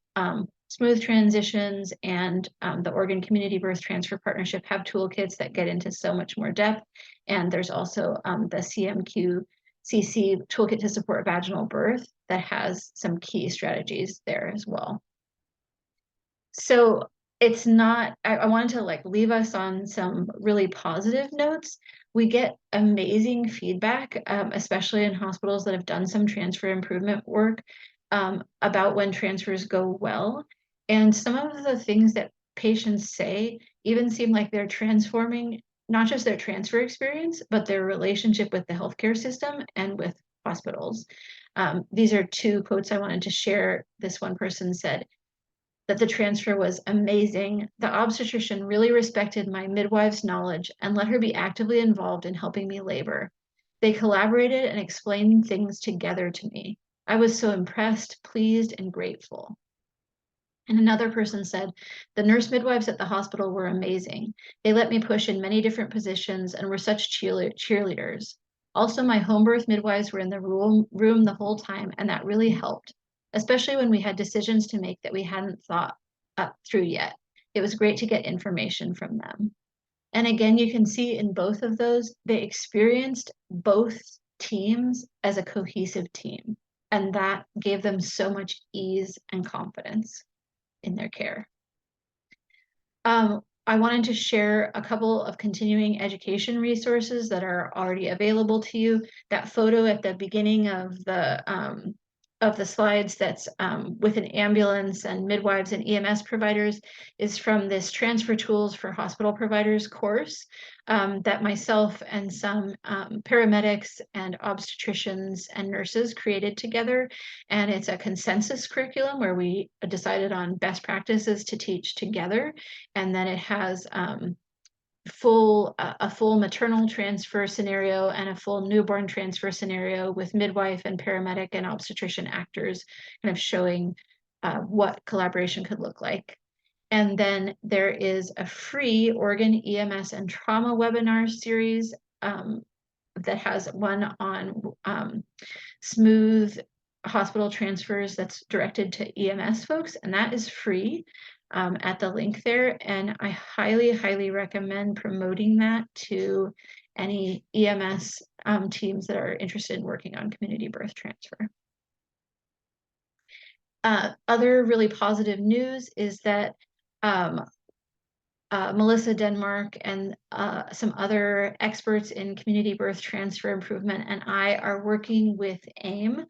smooth transitions and the Oregon Community Birth Transfer Partnership have toolkits that get into so much more depth. And there's also the CMQCC Toolkit to Support Vaginal Birth that has some key strategies there as well. So it's not, I wanted to like leave us on some really positive notes. We get amazing feedback, especially in hospitals that have done some transfer improvement work about when transfers go well. And some of the things that patients say even seem like they're transforming not just their transfer experience, but their relationship with the healthcare system and with hospitals. These are two quotes I wanted to share. This one person said that the transfer was amazing. The obstetrician really respected my midwife's knowledge and let her be actively involved in helping me labor. They collaborated and explained things together to me. I was so impressed, pleased, and grateful. And another person said, the nurse midwives at the hospital were amazing. They let me push in many different positions and were such cheerleaders. Also, my home birth midwives were in the room the whole time, and that really helped, especially when we had decisions to make that we hadn't thought through yet. It was great to get information from them. And again, you can see in both of those, they experienced both teams as a cohesive team, and that gave them so much ease and confidence in their care. I wanted to share a couple of continuing education resources that are already available to you. That photo at the beginning of the slides that's with an ambulance and midwives and EMS providers is from this Transfer Tools for Hospital Providers course that myself and some paramedics and obstetricians and nurses created together. And it's a consensus curriculum where we decided on best practices to teach together. And then it has a full maternal transfer scenario and a full newborn transfer scenario with midwife and paramedic and obstetrician actors kind of showing what collaboration could look like. And then there is a free organ EMS and trauma webinar series that has one on smooth hospital transfers that's directed to EMS folks, and that is free at the link there. And I highly, highly recommend promoting that to any EMS teams that are interested in working on community birth transfer. Other really positive news is that Melissa Denmark and some other experts in community birth transfer improvement and I are working with AIM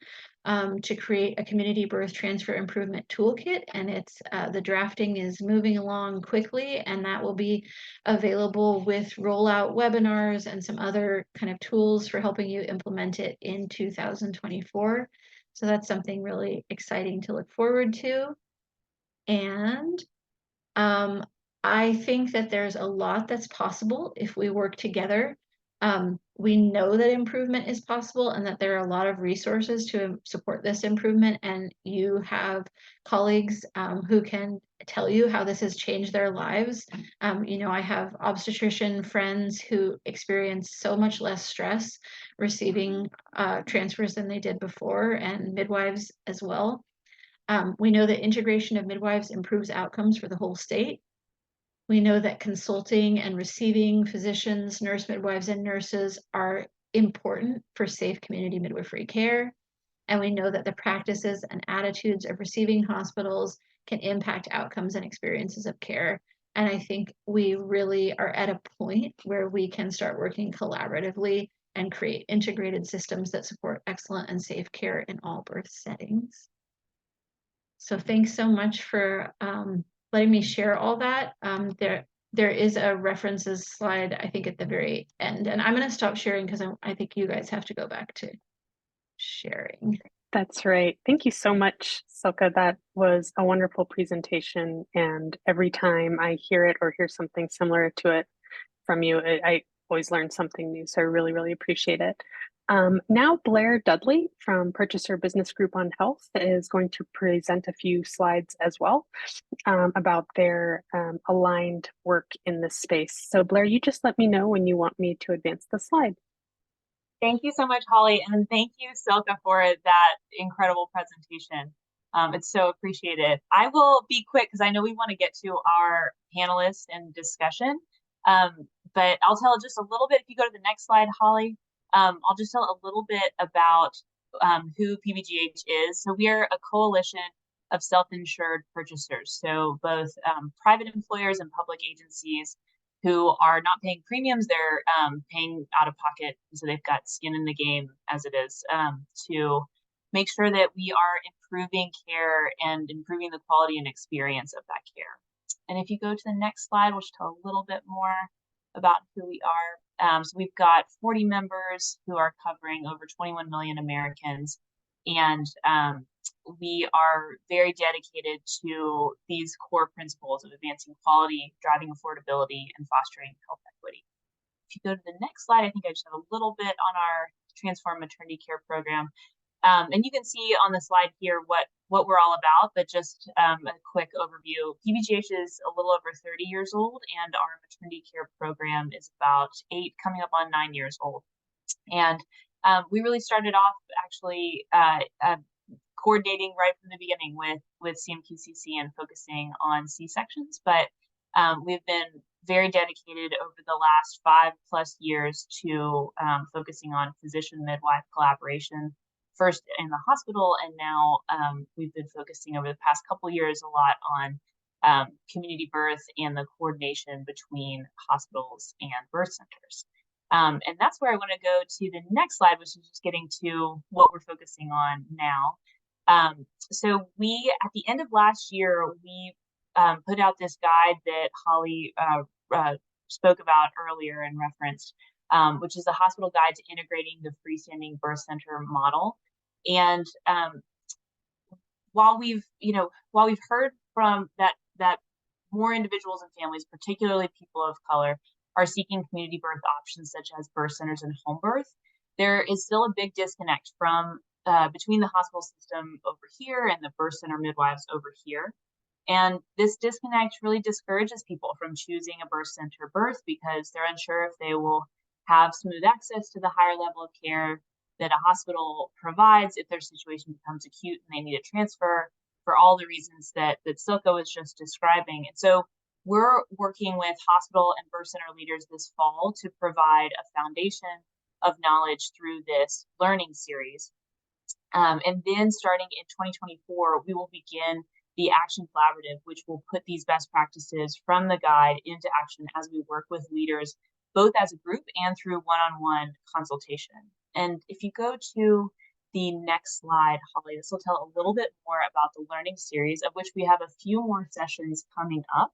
to create a community birth transfer improvement toolkit, and it's the drafting is moving along quickly, and that will be available with rollout webinars and some other kind of tools for helping you implement it in 2024. So that's something really exciting to look forward to. And I think that there's a lot that's possible if we work together. We know that improvement is possible and that there are a lot of resources to support this improvement. And you have colleagues who can tell you how this has changed their lives. You know, I have obstetrician friends who experience so much less stress receiving transfers than they did before, and midwives as well. We know that integration of midwives improves outcomes for the whole state. We know that consulting and receiving physicians, nurse midwives, and nurses are important for safe community midwifery care. And we know that the practices and attitudes of receiving hospitals can impact outcomes and experiences of care. And I think we really are at a point where we can start working collaboratively and create integrated systems that support excellent and safe care in all birth settings. So thanks so much for letting me share all that. There is a references slide, I think, at the very end. And I'm going to stop sharing because I think you guys have to go back to sharing. That's right. Thank you so much, Silke. That was a wonderful presentation. And every time I hear it or hear something similar to it from you, I always learn something new. So I really, really appreciate it. Now, Blair Dudley from Purchaser Business Group on Health is going to present a few slides as well about their aligned work in this space. So Blair, you just let me know when you want me to advance the slide. Thank you so much, Holly, and thank you, Silke, for that incredible presentation. It's so appreciated. I will be quick because I know we want to get to our panelists and discussion, but I'll tell just a little bit. If you go to the next slide, Holly, I'll just tell a little bit about who PBGH is. So we are a coalition of self-insured purchasers, so both private employers and public agencies who are not paying premiums, they're paying out of pocket, so they've got skin in the game, as it is, to make sure that we are improving care and improving the quality and experience of that care. And if you go to the next slide, we'll just tell a little bit more about who we are. So we've got 40 members who are covering over 21 million Americans, and we are very dedicated to these core principles of advancing quality, driving affordability, and fostering health equity. If you go to the next slide, I think I just have a little bit on our Transform Maternity Care Program. And you can see on the slide here what we're all about, but just a quick overview. PBGH is a little over 30 years old, and our maternity care program is about 8, coming up on 9 years old. And we really started off actually coordinating right from the beginning with CMQCC and focusing on C-sections, but we've been very dedicated over the last 5+ years to focusing on physician-midwife collaboration, first in the hospital, and now we've been focusing over the past couple years a lot on community birth and the coordination between hospitals and birth centers. And that's where I want to go to the next slide, which is just getting to what we're focusing on now. So we, at the end of last year, we put out this guide that Holly spoke about earlier and referenced, which is the Hospital Guide to Integrating the Freestanding Birth Center Model. And while we've heard from that more individuals and families, particularly people of color, are seeking community birth options such as birth centers and home birth, there is still a big disconnect from between the hospital system over here and the birth center midwives over here. And this disconnect really discourages people from choosing a birth center birth because they're unsure if they will have smooth access to the higher level of care that a hospital provides if their situation becomes acute and they need a transfer, for all the reasons that Silke was just describing. And so we're working with hospital and birth center leaders this fall to provide a foundation of knowledge through this learning series. And then starting in 2024, we will begin the Action Collaborative, which will put these best practices from the guide into action as we work with leaders, both as a group and through one-on-one consultation. And if you go to the next slide, Holly, this will tell a little bit more about the learning series, of which we have a few more sessions coming up,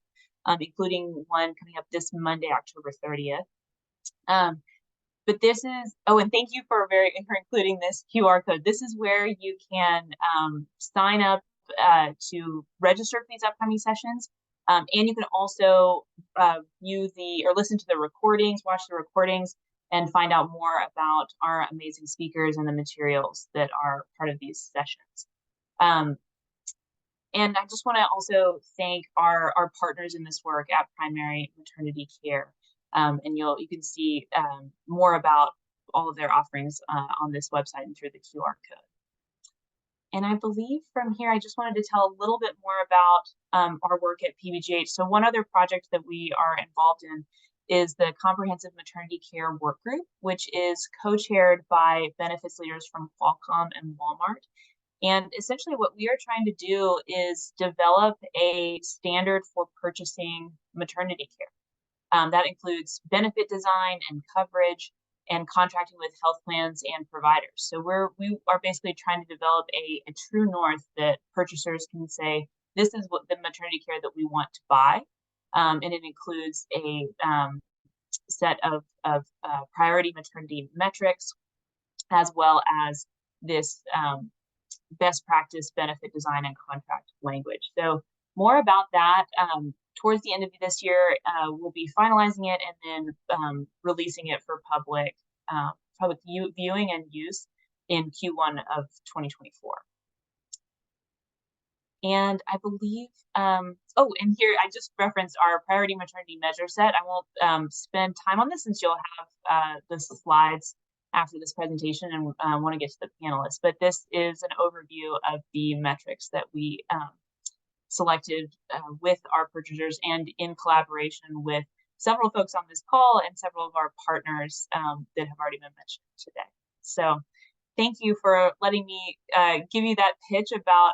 including one coming up this Monday, October 30th. But this is, oh, and thank you for including this QR code. This is where you can sign up to register for these upcoming sessions. And you can also view or listen to the recordings, watch the recordings, and find out more about our amazing speakers and the materials that are part of these sessions. And I just want to also thank our partners in this work at Primary Maternity Care. And you can see more about all of their offerings on this website and through the QR code. And I believe from here, I just wanted to tell a little bit more about our work at PBGH. So one other project that we are involved in is the Comprehensive Maternity Care Work Group, which is co-chaired by benefits leaders from Qualcomm and Walmart. And essentially what we are trying to do is develop a standard for purchasing maternity care. That includes benefit design and coverage and contracting with health plans and providers. So we are basically trying to develop a true north that purchasers can say, this is what the maternity care that we want to buy. And it includes a set of priority maternity metrics, as well as this best practice benefit design and contract language. So more about that towards the end of this year. We'll be finalizing it and then releasing it for public viewing and use in Q1 of 2024. And I believe, oh, and here I just referenced our priority maternity measure set. I won't spend time on this since you'll have the slides after this presentation and want to get to the panelists. But this is an overview of the metrics that we selected with our purchasers and in collaboration with several folks on this call and several of our partners that have already been mentioned today. So thank you for letting me give you that pitch about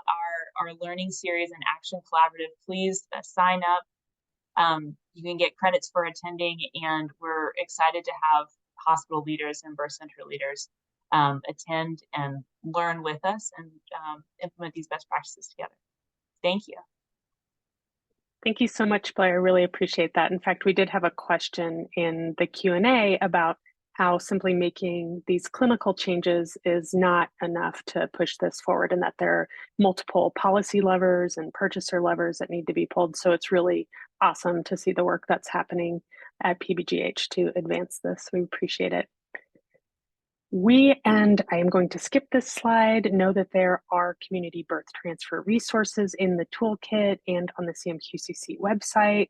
our learning series and Action Collaborative. Please sign up. You can get credits for attending, and we're excited to have hospital leaders and birth center leaders attend and learn with us and implement these best practices together. Thank you. Thank you so much, Blair. I really appreciate that. In fact, we did have a question in the Q&A about how simply making these clinical changes is not enough to push this forward, and that there are multiple policy levers and purchaser levers that need to be pulled. So it's really awesome to see the work that's happening at PBGH to advance this. We appreciate it. And I am going to skip this slide, know that there are community birth transfer resources in the toolkit and on the CMQCC website.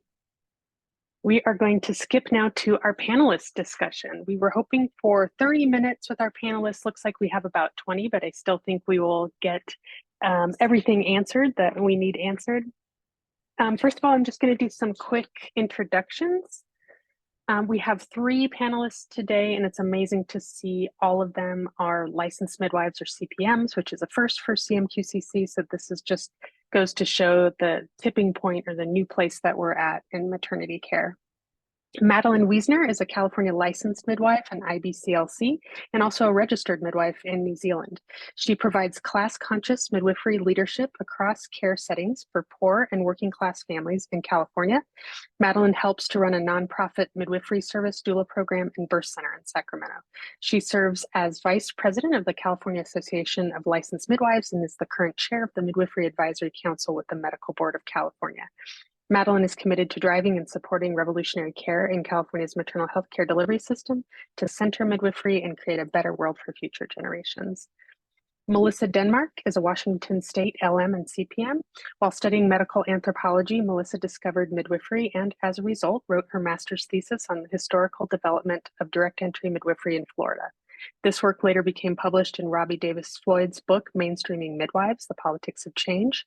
We are going to skip now to our panelist discussion. We were hoping for 30 minutes with our panelists. Looks like we have about 20, but I still think we will get everything answered that we need answered. First of all, I'm just going to do some quick introductions. We have 3 panelists today, and it's amazing to see all of them are licensed midwives or CPMs, which is a first for CMQCC. So this is just Goes to show the tipping point or the new place that we're at in maternity care. Madeleine Wisner is a California licensed midwife and IBCLC, and also a registered midwife in New Zealand. She provides class-conscious midwifery leadership across care settings for poor and working-class families in California. Madeleine helps to run a nonprofit midwifery service doula program and birth center in Sacramento. She serves as vice president of the California Association of Licensed Midwives and is the current chair of the Midwifery Advisory Council with the Medical Board of California. Madeleine is committed to driving and supporting revolutionary care in California's maternal health care delivery system to center midwifery and create a better world for future generations. Melissa Denmark is a Washington State LM and CPM. While studying medical anthropology, Melissa discovered midwifery and, as a result, wrote her master's thesis on the historical development of direct entry midwifery in Florida. This work later became published in Robbie Davis Floyd's book, Mainstreaming Midwives, The Politics of Change.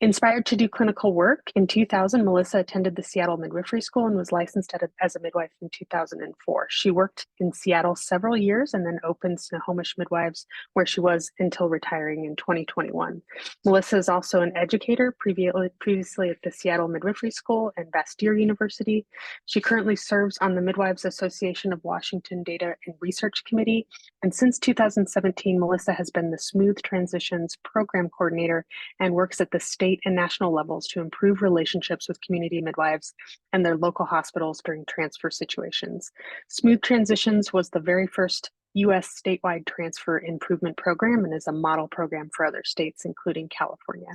Inspired to do clinical work, in 2000, Melissa attended the Seattle Midwifery School and was licensed as a midwife in 2004. She worked in Seattle several years and then opened Snohomish Midwives, where she was until retiring in 2021. Melissa is also an educator, previously at the Seattle Midwifery School and Bastyr University. She currently serves on the Midwives Association of Washington Data and Research Committee. And since 2017, Melissa has been the Smooth Transitions Program Coordinator and works at the state and national levels to improve relationships with community midwives and their local hospitals during transfer situations. Smooth Transitions was the very first U.S. statewide transfer improvement program and is a model program for other states, including California.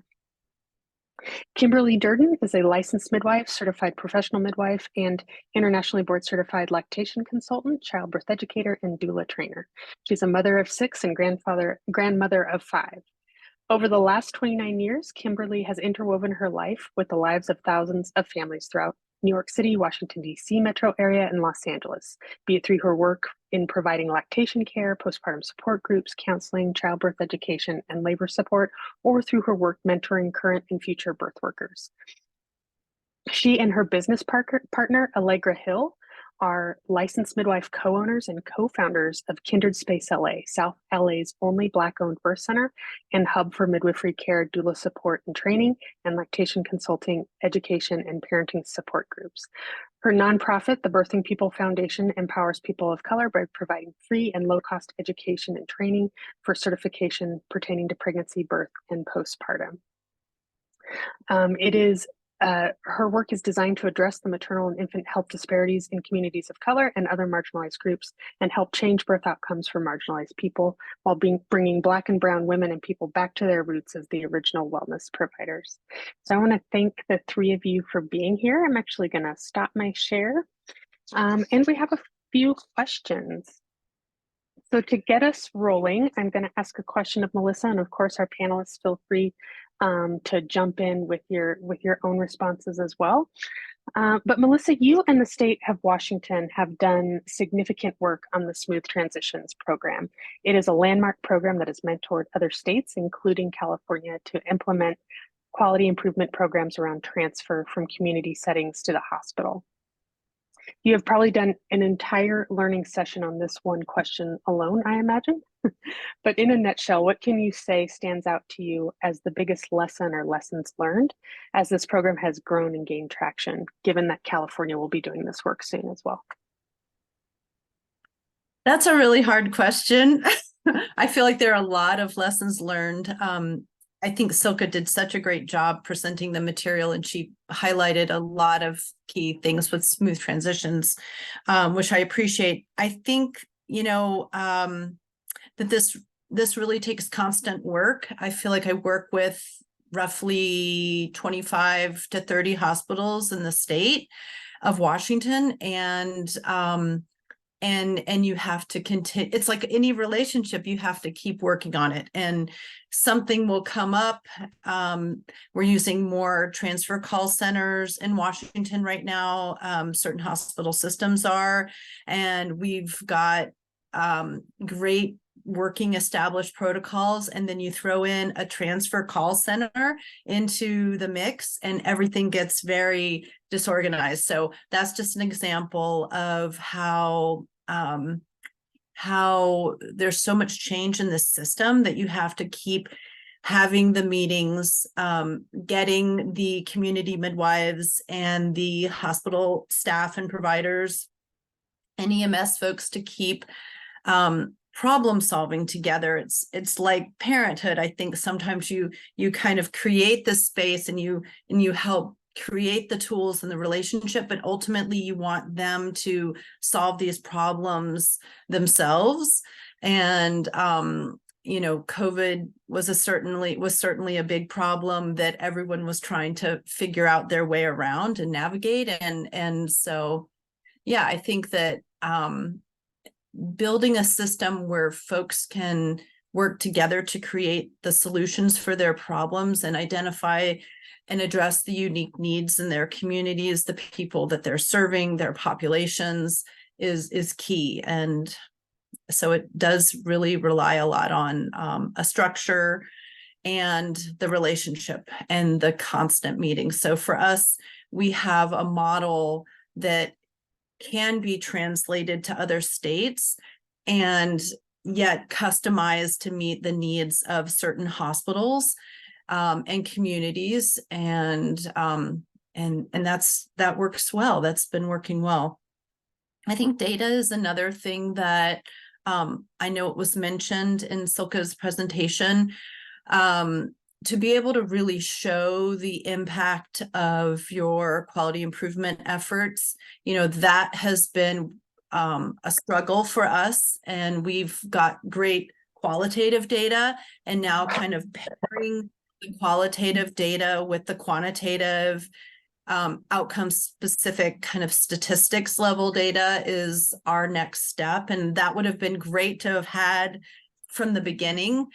Kimberly Durdin is a licensed midwife, certified professional midwife, and internationally board certified lactation consultant, childbirth educator, and doula trainer. She's a mother of 6 and grandmother of 5. Over the last 29 years, Kimberly has interwoven her life with the lives of thousands of families throughout New York City, Washington, D.C. metro area, and Los Angeles, be it through her work in providing lactation care, postpartum support groups, counseling, childbirth education, and labor support, or through her work mentoring current and future birth workers. She and her business partner, Allegra Hill, are licensed midwife co-owners and co-founders of Kindred Space LA, South LA's only Black-owned birth center and hub for midwifery care, doula support and training, and lactation consulting, education, and parenting support groups. Her nonprofit, the Birthing People Foundation, empowers people of color by providing free and low-cost education and training for certification pertaining to pregnancy, birth, and postpartum. Her work is designed to address the maternal and infant health disparities in communities of color and other marginalized groups and help change birth outcomes for marginalized people while bringing Black and Brown women and people back to their roots as the original wellness providers. So I want to thank the 3 of you for being here. I'm actually going to stop my share. And we have a few questions. So to get us rolling, I'm going to ask a question of Melissa, and of course our panelists feel free to jump in with your own responses as well. But Melissa, you and the state of Washington have done significant work on the Smooth Transitions program. It is a landmark program that has mentored other states, including California, to implement quality improvement programs around transfer from community settings to the hospital. You have probably done an entire learning session on this one question alone, I imagine. But in a nutshell, what can you say stands out to you as the biggest lesson or lessons learned as this program has grown and gained traction, given that California will be doing this work soon as well? That's a really hard question. I feel like there are a lot of lessons learned. I think Silke did such a great job presenting the material, and she highlighted a lot of key things with Smooth Transitions, which I appreciate. I think, that this really takes constant work. I feel like I work with roughly 25 to 30 hospitals in the state of Washington, and you have to continue. It's like any relationship, you have to keep working on it, and something will come up. We're using more transfer call centers in Washington right now. Certain hospital systems are, and we've got great working established protocols, and then you throw in a transfer call center into the mix and everything gets very disorganized. So that's just an example of how there's so much change in the system that you have to keep having the meetings, getting the community midwives and the hospital staff and providers and EMS folks to keep problem solving together. It's like parenthood. I think sometimes you kind of create this space and you help create the tools and the relationship, but ultimately you want them to solve these problems themselves. And COVID was certainly a big problem that everyone was trying to figure out their way around and navigate. And so, yeah, I think that building a system where folks can work together to create the solutions for their problems and identify and address the unique needs in their communities, the people that they're serving, their populations is key. And so it does really rely a lot on a structure and the relationship and the constant meetings. So for us, we have a model that can be translated to other states and yet customized to meet the needs of certain hospitals and communities. And that works well. That's been working well. I think data is another thing that I know it was mentioned in Silke's presentation. To be able to really show the impact of your quality improvement efforts, that has been a struggle for us, and we've got great qualitative data, and now kind of pairing the qualitative data with the quantitative outcome specific kind of statistics level data is our next step. And that would have been great to have had from the beginning.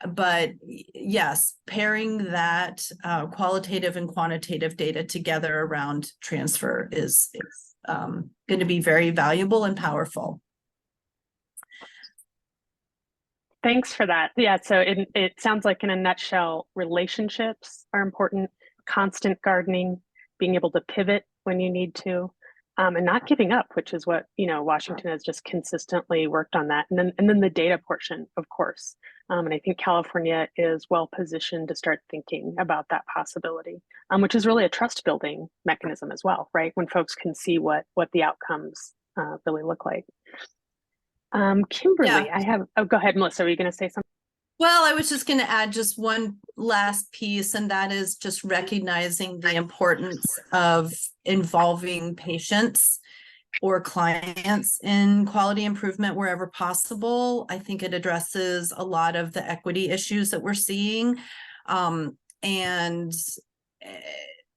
But yes, pairing that qualitative and quantitative data together around transfer is going to be very valuable and powerful. Thanks for that. Yeah, so it sounds like in a nutshell, relationships are important, constant gardening, being able to pivot when you need to, and not giving up, which is what, Washington has just consistently worked on that. And then the data portion, of course. And I think California is well positioned to start thinking about that possibility, which is really a trust building mechanism as well, right? When folks can see what the outcomes really look like. Kimberly, Yeah. go ahead, Melissa, were you going to say something? Well, I was just going to add just one last piece, and that is just recognizing the importance of involving patients or clients in quality improvement wherever possible. I think it addresses a lot of the equity issues that we're seeing. And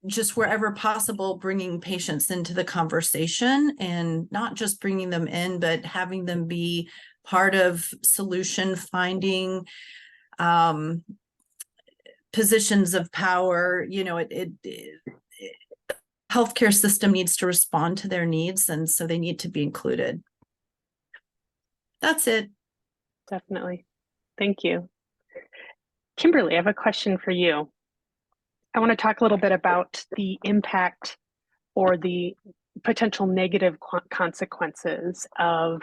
just wherever possible, bringing patients into the conversation, and not just bringing them in, but having them be part of solution finding, positions of power. Healthcare system needs to respond to their needs, and so they need to be included. That's it. Definitely. Thank you. Kimberly, I have a question for you. I want to talk a little bit about the impact or the potential negative consequences of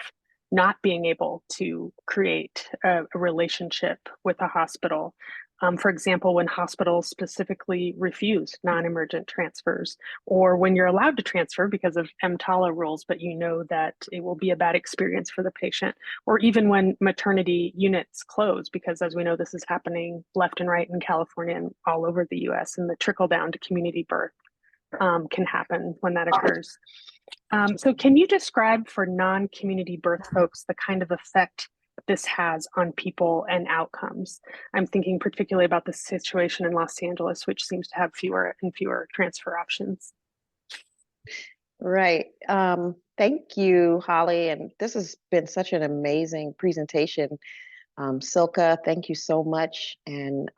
not being able to create a relationship with a hospital. For example, when hospitals specifically refuse non-emergent transfers, or when you're allowed to transfer because of EMTALA rules, but you know that it will be a bad experience for the patient, or even when maternity units close, because as we know, this is happening left and right in California and all over the US, and the trickle down to community birth can happen when that occurs. So can you describe for non-community birth folks the kind of effect this has on people and outcomes? I'm thinking particularly about the situation in Los Angeles, which seems to have fewer and fewer transfer options. Right. Thank you, Holly. And this has been such an amazing presentation. Silke, thank you so much. And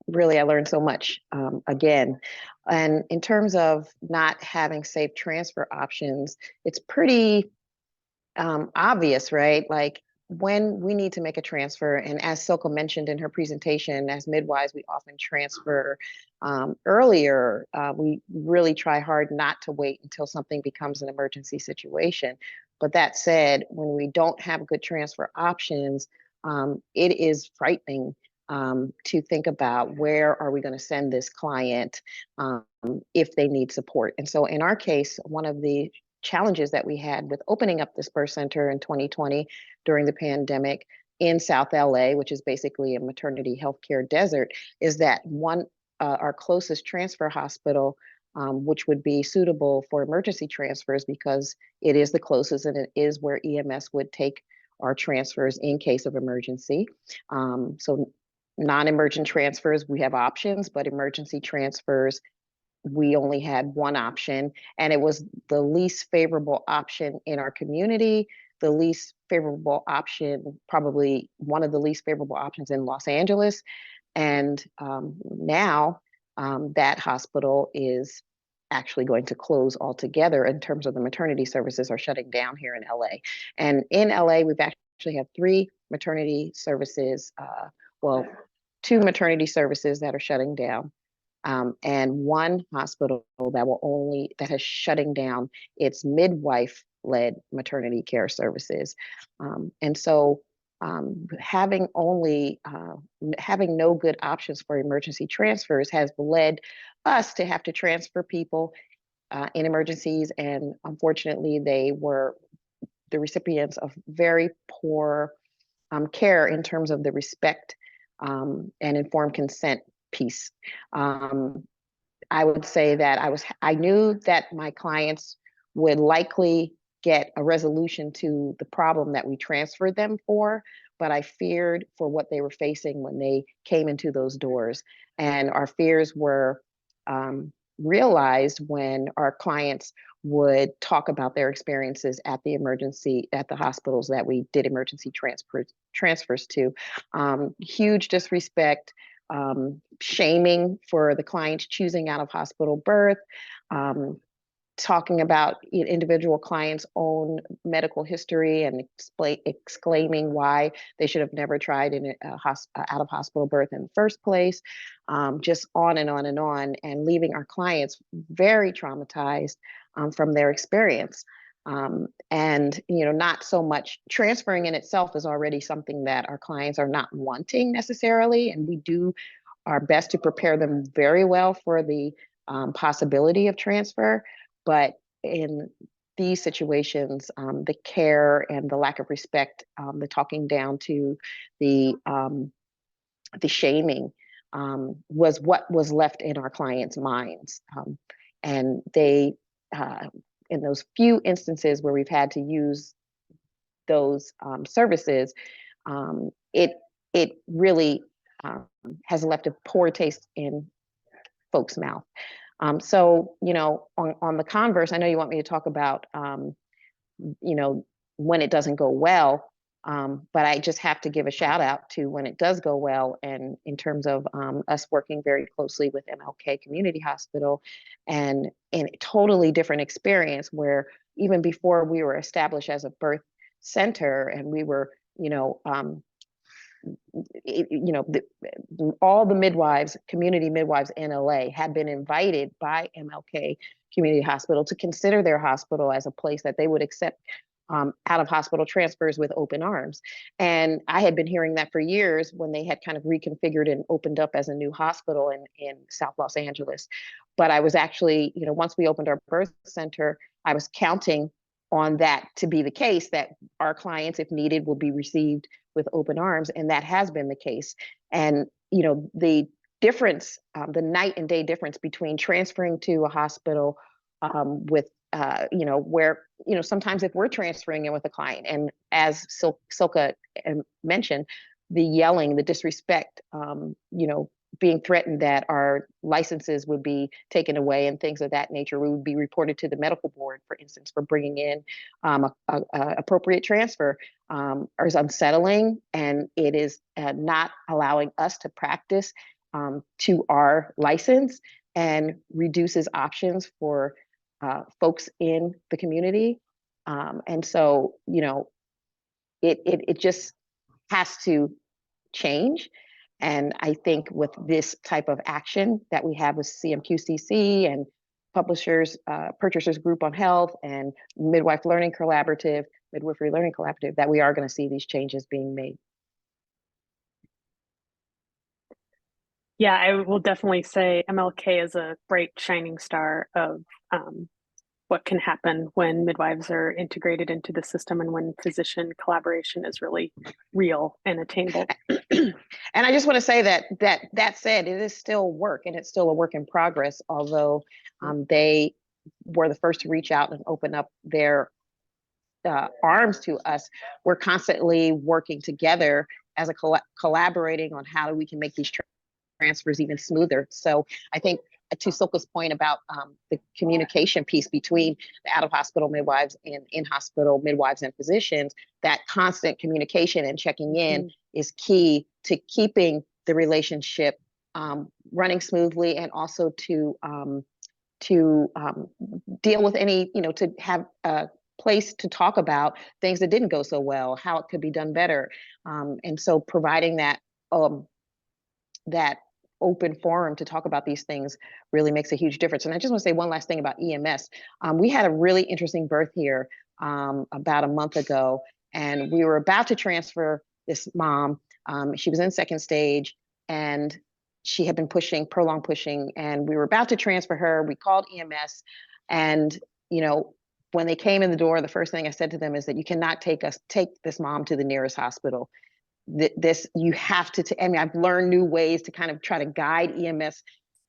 really, I learned so much again. And in terms of not having safe transfer options, it's pretty obvious, right? Like when we need to make a transfer, and as Silke mentioned in her presentation, as midwives, we often transfer earlier. We really try hard not to wait until something becomes an emergency situation. But that said, when we don't have good transfer options, it is frightening to think about where are we going to send this client if they need support. And so in our case, one of the challenges that we had with opening up this birth center in 2020 during the pandemic in South LA, which is basically a maternity healthcare desert, is that our closest transfer hospital, which would be suitable for emergency transfers because it is the closest and it is where EMS would take our transfers in case of emergency. So non-emergent transfers, we have options, but emergency transfers, we only had one option, and it was the least favorable option in our community, the least favorable option, probably one of the least favorable options in Los Angeles. And now that hospital is actually going to close altogether in terms of the maternity services are shutting down here in LA. And in LA, we've actually have 3 maternity services, well, 2 maternity services that are shutting down. And one hospital that has shutting down its midwife-led maternity care services. And so having no good options for emergency transfers has led us to have to transfer people in emergencies. And unfortunately, they were the recipients of very poor care in terms of the respect and informed consent piece. I would say that I knew that my clients would likely get a resolution to the problem that we transferred them for, but I feared for what they were facing when they came into those doors. And our fears were realized when our clients would talk about their experiences at the hospitals that we did emergency transfers to. Huge disrespect, shaming for the clients choosing out of hospital birth, talking about individual clients' own medical history and exclaiming why they should have never tried an out of hospital birth in the first place, just on and on and on, and leaving our clients very traumatized from their experience. And not so much transferring in itself is already something that our clients are not wanting necessarily, and we do our best to prepare them very well for the possibility of transfer. But in these situations, the care and the lack of respect, the talking down to the shaming was what was left in our clients' minds. And they, in those few instances where we've had to use those services, it really has left a poor taste in folks' mouth. So, on the converse, I know you want me to talk about, when it doesn't go well, but I just have to give a shout out to when it does go well, and in terms of us working very closely with MLK Community Hospital, and in a totally different experience where even before we were established as a birth center and we were, all the midwives, community midwives in LA had been invited by MLK Community Hospital to consider their hospital as a place that they would accept out of hospital transfers with open arms. And I had been hearing that for years when they had kind of reconfigured and opened up as a new hospital in South Los Angeles. But I was actually, once we opened our birth center, I was counting on that to be the case, that our clients, if needed, will be received with open arms, and that has been the case. And the difference, the night and day difference between transferring to a hospital with where sometimes if we're transferring in with a client, and as Silke mentioned, the yelling, the disrespect, being threatened that our licenses would be taken away and things of that nature. We would be reported to the medical board, for instance, for bringing in a appropriate transfer, is unsettling, and it is not allowing us to practice to our license, and reduces options for folks in the community. And so, it just has to change. And I think with this type of action that we have with CMQCC and Purchasers Group on Health and Midwifery Learning Collaborative, that we are going to see these changes being made. Yeah, I will definitely say MLK is a bright shining star of what can happen when midwives are integrated into the system and when physician collaboration is really real and attainable. And I just want to say that said, it is still work and it's still a work in progress, although they were the first to reach out and open up their arms to us. We're constantly working together as a collaborating on how we can make these transfers even smoother. So I think to Silke's point about the communication piece between the out-of-hospital midwives and in-hospital midwives and physicians, that constant communication and checking in is key to keeping the relationship running smoothly, and also to deal with any, to have a place to talk about things that didn't go so well, how it could be done better. And so providing that that open forum to talk about these things really makes a huge difference. And I just want to say one last thing about EMS. We had a really interesting birth here about a month ago, and we were about to transfer this mom. She was in second stage, and she had been prolonged pushing, and we were about to transfer her. We called EMS, and when they came in the door, the first thing I said to them is that you cannot take this mom to the nearest hospital. This, you have to, I've learned new ways to kind of try to guide EMS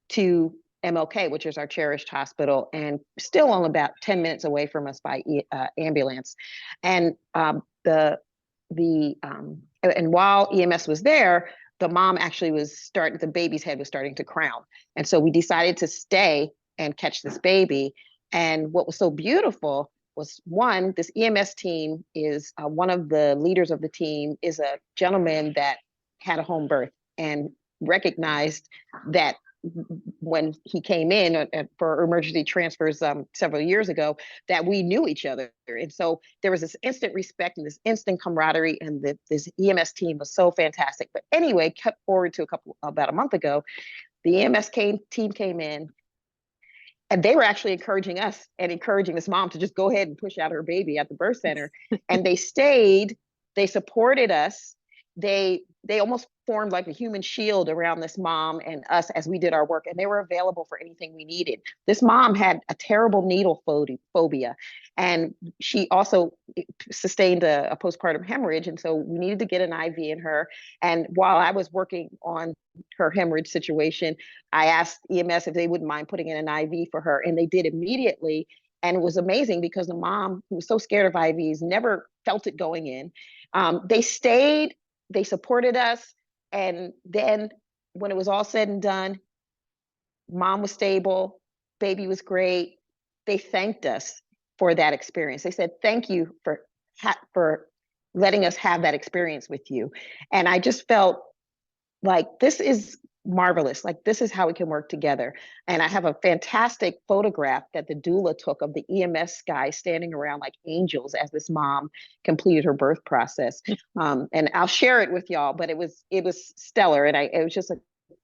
to MLK, which is our cherished hospital, and still only about 10 minutes away from us by ambulance. And and while EMS was there, the mom actually the baby's head was starting to crown. And so we decided to stay and catch this baby. And what was so beautiful was, one, this EMS team is one of the leaders of the team is a gentleman that had a home birth and recognized that when he came in for emergency transfers several years ago, that we knew each other. And so there was this instant respect and this instant camaraderie, and this EMS team was so fantastic. But anyway, cut forward to about a month ago, the EMS team came in, and they were actually encouraging us and encouraging this mom to just go ahead and push out her baby at the birth center. And they stayed, they supported us. They almost formed like a human shield around this mom and us as we did our work, and they were available for anything we needed. This mom had a terrible needle phobia, and she also sustained a postpartum hemorrhage, and so we needed to get an IV in her. And while I was working on her hemorrhage situation, I asked EMS if they wouldn't mind putting in an IV for her, and they did immediately. And it was amazing because the mom, who was so scared of IVs, never felt it going in. They stayed, they supported us. And then when it was all said and done, mom was stable, baby was great. They thanked us for that experience. They said, thank you for letting us have that experience with you. And I just felt like this is marvelous. Like, this is how we can work together. And I have a fantastic photograph that the doula took of the EMS guys standing around like angels as this mom completed her birth process. And I'll share it with y'all, but it was stellar. And it was just a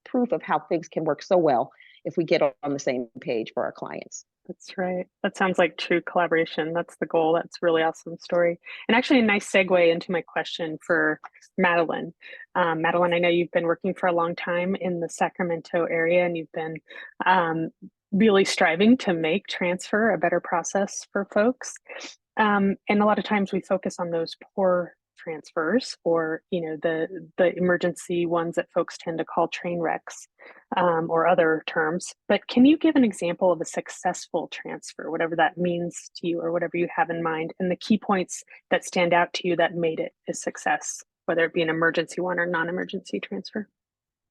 proof of how things can work so well if we get on the same page for our clients. That's right. That sounds like true collaboration. That's the goal. That's a really awesome story. And actually a nice segue into my question for Madeleine. Madeleine, I know you've been working for a long time in the Sacramento area, and you've been really striving to make transfer a better process for folks. And a lot of times we focus on those poor transfers, or the emergency ones that folks tend to call train wrecks, or other terms. But can you give an example of a successful transfer, whatever that means to you or whatever you have in mind, and the key points that stand out to you that made it a success, whether it be an emergency one or non-emergency transfer?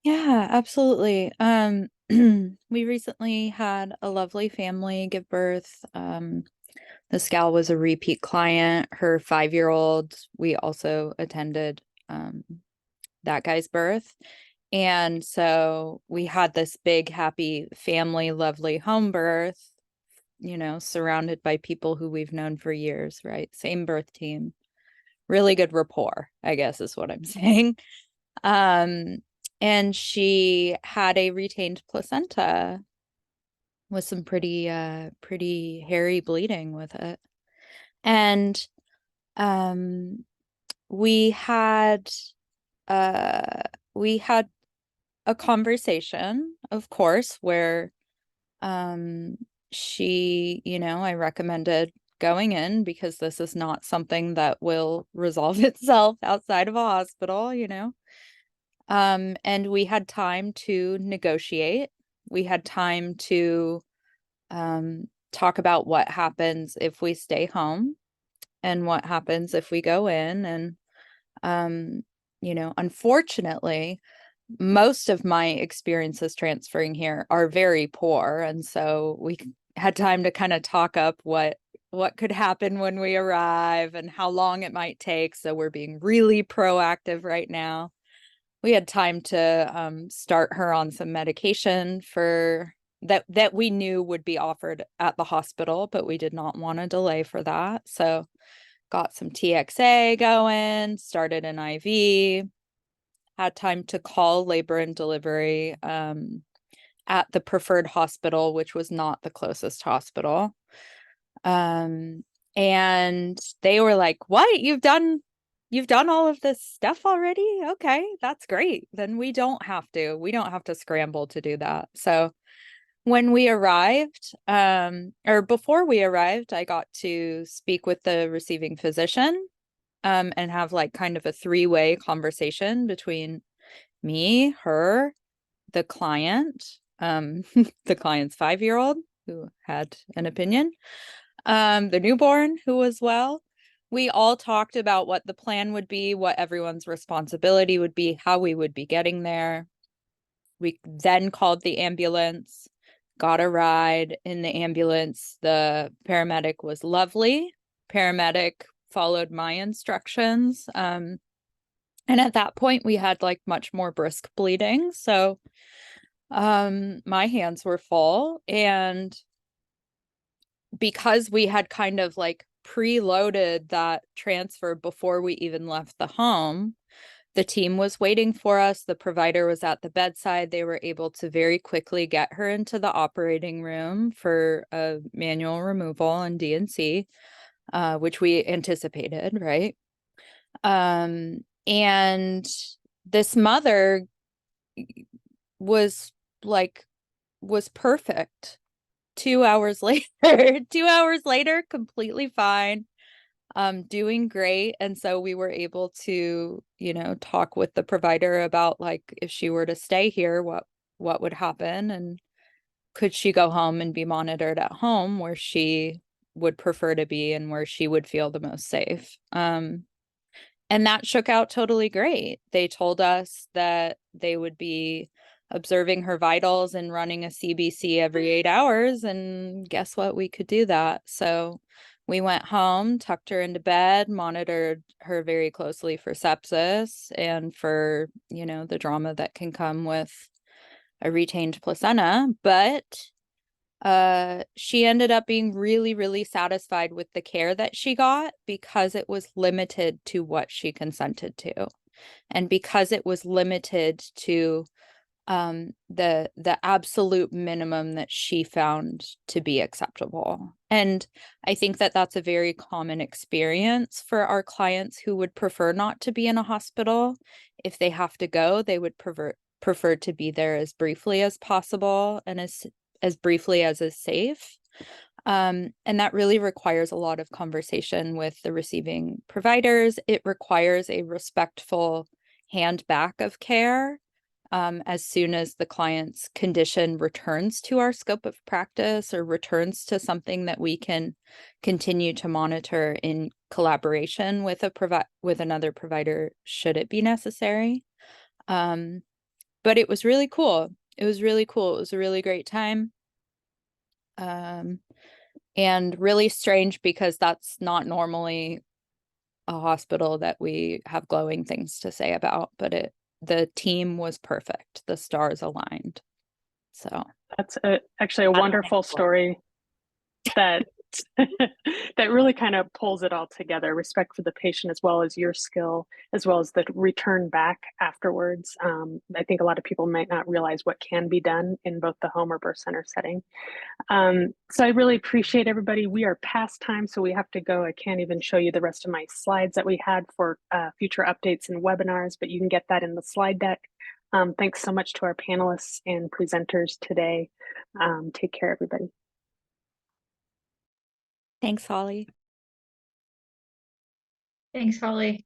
Yeah, absolutely. We recently had a lovely family give birth. This gal was a repeat client. Her 5-year-old, we also attended that guy's birth. And so we had this big, happy family, lovely home birth, surrounded by people who we've known for years, right? Same birth team. Really good rapport, I guess is what I'm saying. And she had a retained placenta with some pretty hairy bleeding with it. And we had a conversation, of course, where she, I recommended going in because this is not something that will resolve itself outside of a hospital, and we had time to negotiate. We had time to talk about what happens if we stay home and what happens if we go in. And, unfortunately, most of my experiences transferring here are very poor. And so we had time to kind of talk up what could happen when we arrive and how long it might take. So we're being really proactive right now. We had time to start her on some medication for that we knew would be offered at the hospital, but we did not want to delay for that. So got some TXA going, started an IV, had time to call labor and delivery at the preferred hospital, which was not the closest hospital. And they were like, "What? You've done all of this stuff already? Okay, that's great. Then we don't have to scramble to do that." So when we arrived, or before we arrived, I got to speak with the receiving physician and have like kind of a three-way conversation between me, her, the client, the client's 5-year-old who had an opinion, the newborn who was well. We all talked about what the plan would be, what everyone's responsibility would be, how we would be getting there. We then called the ambulance, got a ride in the ambulance. The paramedic was lovely. Paramedic followed my instructions. And at that point we had like much more brisk bleeding. So my hands were full, and because we had kind of like preloaded that transfer before we even left the home, the team was waiting for us. The provider was at the bedside. They were able to very quickly get her into the operating room for a manual removal and D&C, which we anticipated, right? And this mother was perfect. 2 hours later, completely fine, doing great. And so we were able to, talk with the provider about like, if she were to stay here, what would happen, and could she go home and be monitored at home where she would prefer to be and where she would feel the most safe. And that shook out totally great. They told us that they would be observing her vitals and running a CBC every 8 hours. And guess what? We could do that. So we went home, tucked her into bed, monitored her very closely for sepsis and for, the drama that can come with a retained placenta. But she ended up being really, really satisfied with the care that she got because it was limited to what she consented to. And because it was limited to the absolute minimum that she found to be acceptable. And I think that that's a very common experience for our clients who would prefer not to be in a hospital. If they have to go, they would prefer to be there as briefly as possible and as briefly as is safe. And that really requires a lot of conversation with the receiving providers. It requires a respectful hand back of care as soon as the client's condition returns to our scope of practice or returns to something that we can continue to monitor in collaboration with another provider, should it be necessary. But it was really cool. It was a really great time. And really strange because that's not normally a hospital that we have glowing things to say about, but the team was perfect. The stars aligned. So that's actually a wonderful story that that really kind of pulls it all together. Respect for the patient, as well as your skill, as well as the return back afterwards. I think a lot of people might not realize what can be done in both the home or birth center setting. So I really appreciate everybody. We are past time, so we have to go. I can't even show you the rest of my slides that we had for future updates and webinars, but you can get that in the slide deck Thanks so much to our panelists and presenters today. Take care, everybody. Thanks, Holly. Thanks, Holly.